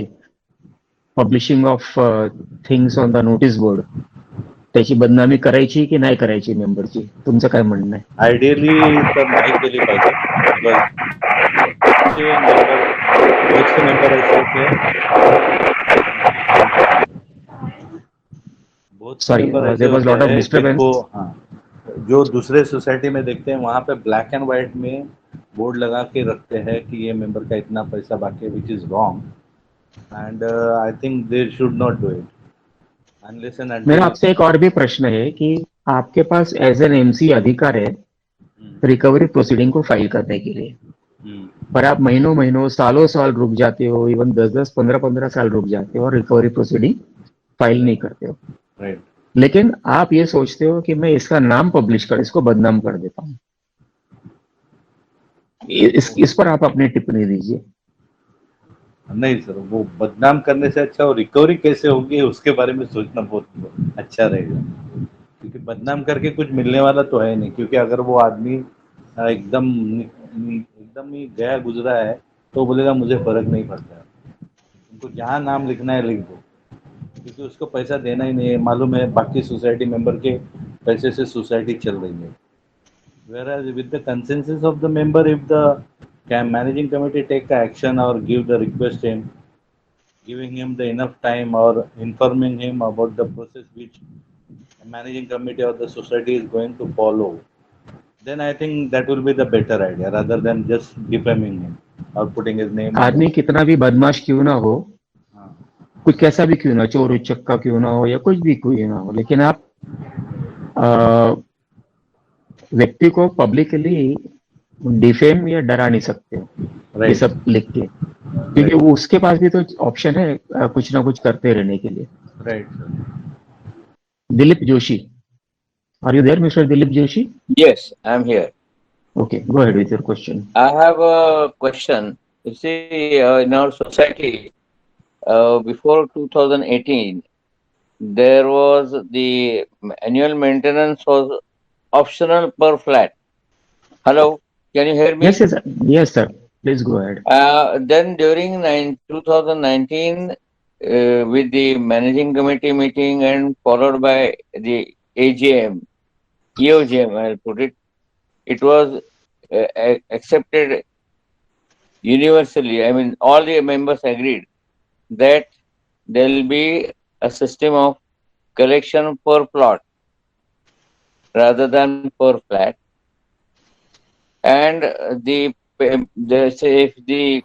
publishing of things on the notice board, त्याची बदनामी करायची की नाही करायची मेंबरची? तुमचं काय म्हणणं आहे? आयडियली तर नाही केली पाहिजे, बिकॉज बहुत से मेंबर ऐसे होते हैं, बहुत से Sorry, मेंबर ऐसे there was होते lot of हैं disturbance. जिनको, हाँ, जो दूसरे सोसाइटी में देखते हैं वहां पे ब्लैक एंड व्हाइट में बोर्ड लगा के रखते हैं कि ये मेंबर का इतना पैसा बाकी है, which is wrong, and I think they should not do it unless and मेरा अनटिल. आपसे एक और भी प्रश्न है कि आपके पास एज एन एमसी अधिकार है रिकवरी प्रोसीडिंग को फाइल करने के लिए, पर आप महीनों महीनों सालों साल रुक जाते हो, इवन 10-10, 15-15 साल रुक जाते हो और रिकवरी प्रोसीडिंग फाइल नहीं करते हो। राइट, लेकिन आप ये सोचते हो कि मैं इसका नाम पब्लिश कर, इसको बदनाम कर देता हूँ। इस पर आप अपनी टिप्पणी दीजिए। नहीं सर, वो बदनाम करने से अच्छा वो रिकवरी कैसे होगी उसके बारे में सोचना बहुत अच्छा रहेगा, क्योंकि बदनाम करके कुछ मिलने वाला तो है नहीं, क्योंकि अगर वो आदमी एकदम ही गया गुजरा है तो बोलेगा मुझे फर्क नहीं पड़ता है, उनको जहाँ नाम लिखना है लिख दो, क्योंकि उसको पैसा देना ही नहीं है, मालूम है बाकी सोसाइटी मेंबर के पैसे से सोसाइटी चल रही है. Whereas with the consensus of the member, if the managing committee take action or give the request him, giving him the enough time or informing him about the process which the managing committee or the society is going to follow, then I think that will be the better idea rather than just defaming him or putting his name. आदमी कितना भी बदमाश क्यों ना हो, कुछ कैसा भी क्यों ना, चोर उचक्का क्यों ना हो या कुछ भी क्यों ना हो, लेकिन आप व्यक्ति को पब्लिकली डिफेम या डरा नहीं सकते हो ये सब लिख के, क्योंकि वो उसके पास भी तो ऑप्शन है कुछ ना कुछ करते रहने के लिए। Right. Dilip Joshi, are you there, Mr. Dilip Joshi? Yes, I'm here. Okay, go ahead with your question. I have a question. You see, in our society, before 2018, there was the annual maintenance was optional per flat. Hello, can you hear me? Yes, yes, yes, sir. Please go ahead. Then during 2019, with the managing committee meeting and followed by the AGM, EOGM, I'll put it, it was accepted universally. I mean, all the members agreed that there will be a system of collection per plot rather than per flat. And they say if the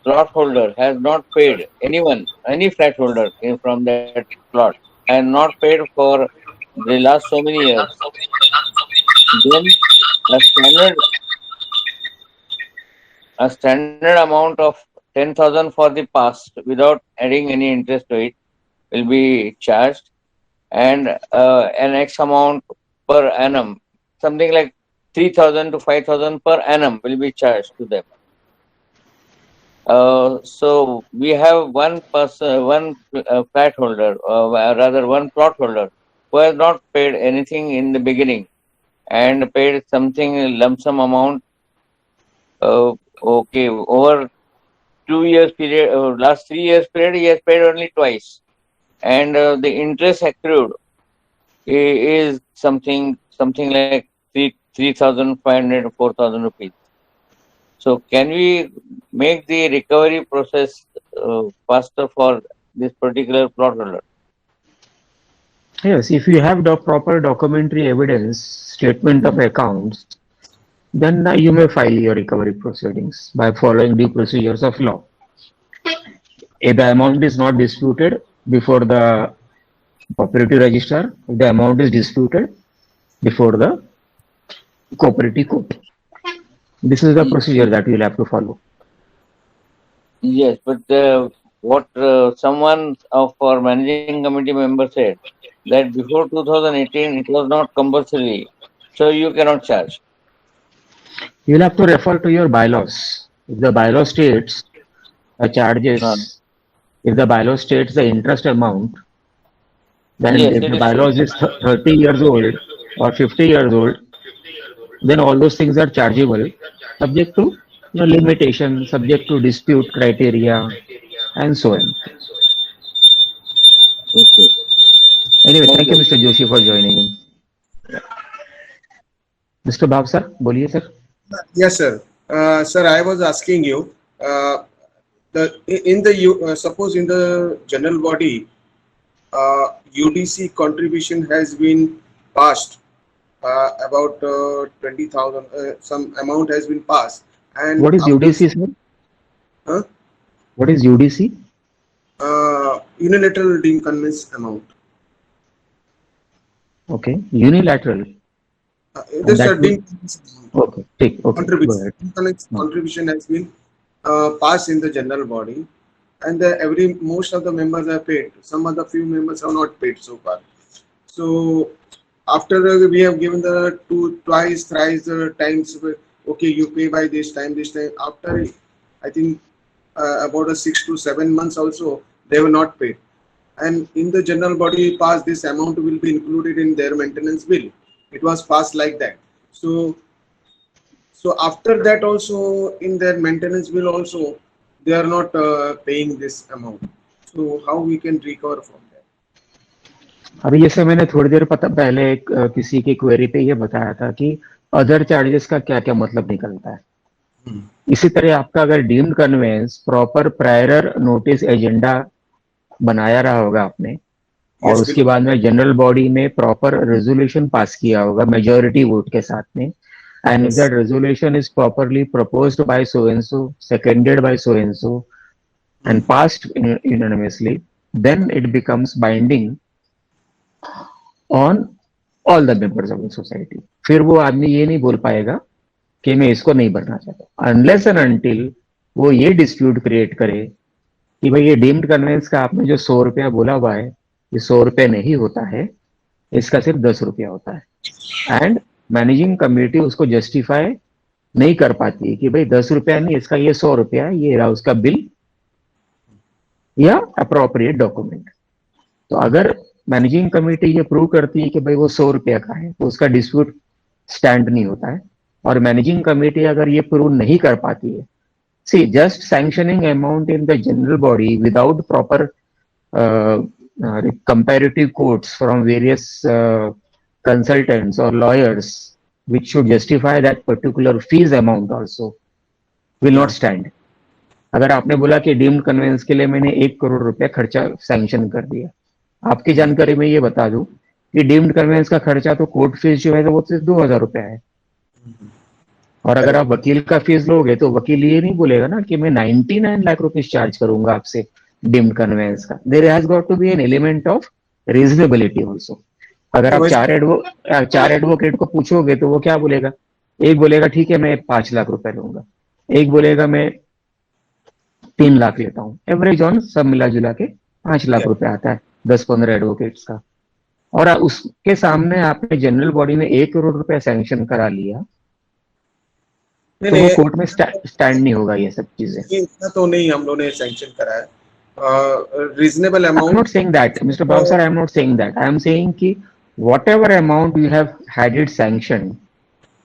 plot holder has not paid anyone, any flat holder from that plot, and not paid for the last so many years, then a standard amount of 10,000 for the past without adding any interest to it will be charged, and an X amount per annum, something like 3,000 to 5,000 per annum will be charged to them. So we have one person, one flat holder, rather one plot holder, who has not paid anything in the beginning and paid something lump sum amount. Okay, over 2 years period, last 3 years period, he has paid only twice, and the interest accrued is something like 3,500 4,000 rupees. So can we make the recovery process faster for this particular plot holder? Yes, if you have the proper documentary evidence, statement of accounts, then you may file your recovery proceedings by following due procedures of law. If the amount is not disputed before the cooperative registrar, if the amount is disputed before the cooperative court. This is the procedure that you will have to follow. Yes, but what someone of our managing committee member said, that before 2018 it was not compulsory, so you cannot charge. You will have to refer to your bylaws. If the bylaw states the charges, if the bylaw states the interest amount, then Yes, if it the is bylaws is 30 years old or 50 years old, then all those things are chargeable, subject to limitation, subject to dispute criteria, and so on. Okay. Anyway, Thank thank you, you. Mr. Joshi, for joining in. Mr. Bhav, sir, बोलिए sir. Yes, sir. Sir, I was asking you, suppose in the general body, UDC contribution has been passed, about 20,000, some amount has been passed. And What is after, UDC, sir? Huh? What is UDC? Unilateral deemed conveyance amount. Okay, unilateral. This That deemed okay, take, okay, go ahead. contribution has been passed in the general body, and most of the members are paid. Some of the few members have not paid so far. So after we have given the twice, thrice times, okay, you pay by this time. After I think about 6 to 7 months also, they were not paid. And in the general body pass, this amount will be included in their maintenance bill. It was passed like that. So after that also, in their maintenance bill also, they are not paying this amount. So how we can recover from that? अभी जैसे मैंने थोड़ी देर पहले किसी की क्वेरी पे ये बताया था कि अदर चार्जेस का क्या क्या मतलब निकलता है। इसी तरह आपका अगर deemed conveyance proper prior notice agenda बनाया रहा होगा आपने, और उसके बाद में जनरल बॉडी में प्रॉपर रेजोल्यूशन पास किया होगा मेजॉरिटी वोट के साथ में, and if that resolution is properly proposed by so and so, seconded by so and so, and passed unanimously, then it becomes binding on all the members of the society. फिर वो आदमी ये नहीं बोल पाएगा कि मैं इसको नहीं भरना चाहता, unless and until वो ये dispute create करे कि भाई ये डीम्ड कन्वेंस का आपने जो 100 रुपया बोला हुआ है, ये 100 रुपये नहीं होता है, इसका सिर्फ 10 रुपया होता है, एंड मैनेजिंग कमेटी उसको जस्टिफाई नहीं कर पाती है कि भाई 10 रुपया नहीं, इसका ये 100 रुपया है, ये रहा उसका बिल या अप्रोप्रिएट डॉक्यूमेंट। तो अगर मैनेजिंग कमेटी ये प्रूव करती है कि भाई वो 100 रुपया का है, तो उसका डिस्प्यूट स्टैंड नहीं होता है। और मैनेजिंग कमेटी अगर ये प्रूव नहीं कर पाती है, see just sanctioning amount in the general body without proper comparative quotes from various consultants or lawyers which should justify that particular fees amount also will not stand. अगर आपने बोला कि डीम्ड कन्वेंस के लिए मैंने 1 करोड़ रुपया खर्चा सैंक्शन कर दिया, आपकी जानकारी में ये बता दूं कि डीम्ड कन्वेंस का खर्चा तो कोर्ट फीस जो है तो वो सिर्फ 2000 रुपया है, और अगर आप वकील का फीस लोगे तो वकील ये नहीं बोलेगा ना कि मैं 99 लाख रुपीस चार्ज करूंगा आपसे डीम्ड कन्वेंस का। There has got to be an element of reasonability also. अगर आप चार एडवोकेट को पूछोगे तो वो क्या बोलेगा, एक बोलेगा ठीक है मैं 5 लाख रुपए लूंगा, एक बोलेगा मैं 3 लाख लेता हूँ, एवरेज ऑन सब मिला जुला के 5 लाख रुपए आता है 10-15 एडवोकेट्स का। और उसके सामने आपने जनरल बॉडी में 1 करोड़ रुपए सैंक्शन करा लिया, नहीं तो वो नहीं कोर्ट में स्टैंड नहीं होगा ये सब चीजें. इतना तो नहीं हम लोगों ने सैंक्शन करा है. Reasonable I'm amount. not saying that, Mr. Babu sir. I'm not saying that. I'm saying कि whatever amount you have had it sanctioned,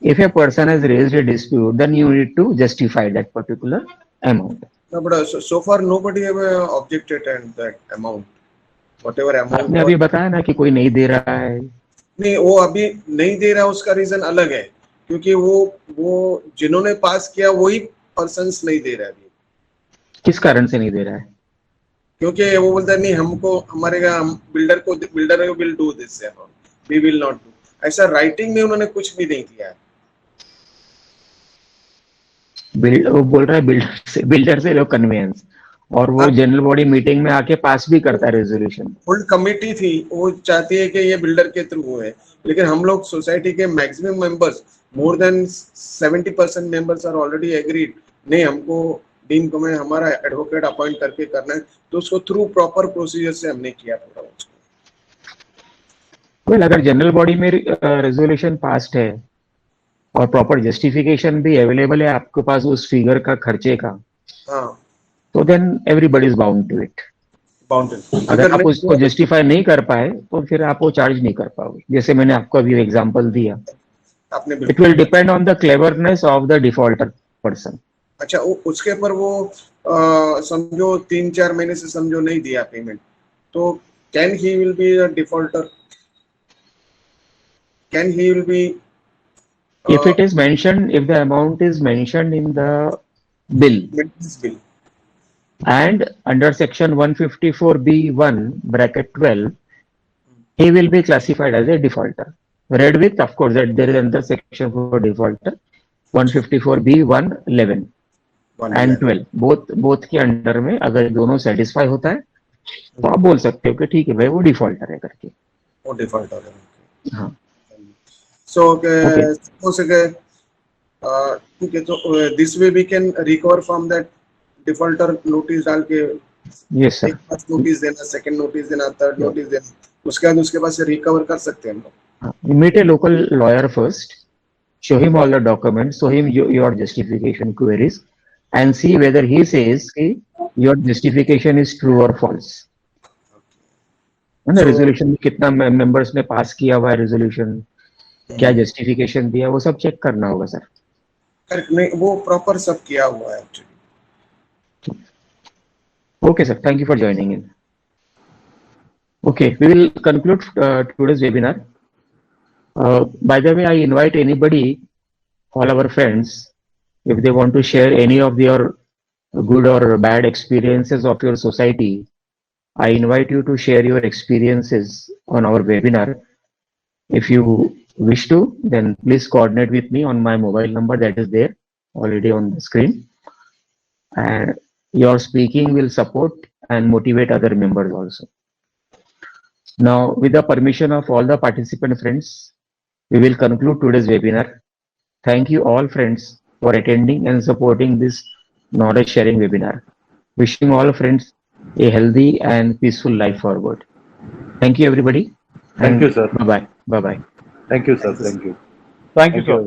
if a person has raised a dispute, then you need to justify that particular amount. No, but so far nobody have objected at that amount. Whatever amount. आपने अभी बताया ना कि कोई नहीं दे रहा है. नहीं, वो अभी नहीं दे रहा, उसका रीजन अलग है, क्योंकि वो जिन्होंने पास किया वही पर्सन्स नहीं दे रहा अभी. किस कारण से नहीं दे रहा है? क्योंकि वो बोलता है नहीं, हमको हमारे builder will do this, we will not do. ऐसा राइटिंग में उन्होंने कुछ भी नहीं किया है. वो बोल रहा है बिल्डर से लो कन्वेंस, और वो जनरल बॉडी मीटिंग में आके पास भी करता है रेजोल्यूशन. फुल कमेटी थी, वो चाहती है कि ये बिल्डर के थ्रू हुए, लेकिन हम लोग सोसाइटी के maximum members, more than 70% members are already agreed. नहीं, हमको डीन को में हमारा एडवोकेट अपॉइंट करके करना है, तो उसको थ्रू प्रॉपर प्रोसीजर से हमने किया पूरा उसको. वेल, अगर जनरल बॉडी में रेजोल्यूशन पास्ड है और प्रॉपर जस्टिफिकेशन भी अवेलेबल है आपके पास उस फिगर का, खर्चे का, हाँ, तो then everybody is bound to it. अगर आप उसको जस्टिफाई नहीं कर पाए तो फिर आप वो चार्ज नहीं कर पाओगे. जैसे मैंने आपको अभी एग्जांपल दिया, it will depend on the cleverness of the defaulter person. अच्छा, उसके ऊपर वो समझो 3-4 महीने से समझो नहीं दिया पेमेंट, तो can he will be a defaulter? Can he will be? If it is mentioned, if the amount is mentioned in the bill, and under section 154B1 bracket 12, he will be classified as a defaulter. Read with, of course, that there is another section for defaulter, 154B1 11 and 12. both के अंडर में अगर दोनों सेटिस्फाई होता है तो आप बोल सकते हो कि ठीक है भाई वो डिफॉल्टर है करके. वो डिफॉल्टर है. हाँ. So suppose ठीक है, तो this way we can recover from that defaulter notice डाल के. Yes sir. फर्स्ट नोटिस देना, सेकंड नोटिस देना, थर्ड नोटिस देना, उसके बाद उसके पास से रिकवर कर सकते हैं हम लोग. Meet a local lawyer first, show him all the documents, show him your justification queries, and see whether he says your justification is true or false. And the resolution में कितना members ने पास किया हुआ है resolution, क्या justification दिया, वो सब चेक करना होगा सर. नहीं, वो प्रॉपर सब किया हुआ है actually. Okay sir, thank you for joining in. Okay, we will conclude today's webinar. By the way, I invite anybody, all our friends, if they want to share any of their good or bad experiences of your society, I invite you to share your experiences on our webinar. If you wish to, then please coordinate with me on my mobile number that is there already on the screen. And your speaking will support and motivate other members also. Now, with the permission of all the participant friends, we will conclude today's webinar. Thank you all friends for attending and supporting this knowledge sharing webinar. Wishing all friends a healthy and peaceful life forward. Thank you everybody. Thank you sir. Bye bye. Bye bye. Thank you sir. Thank you. Thank you sir.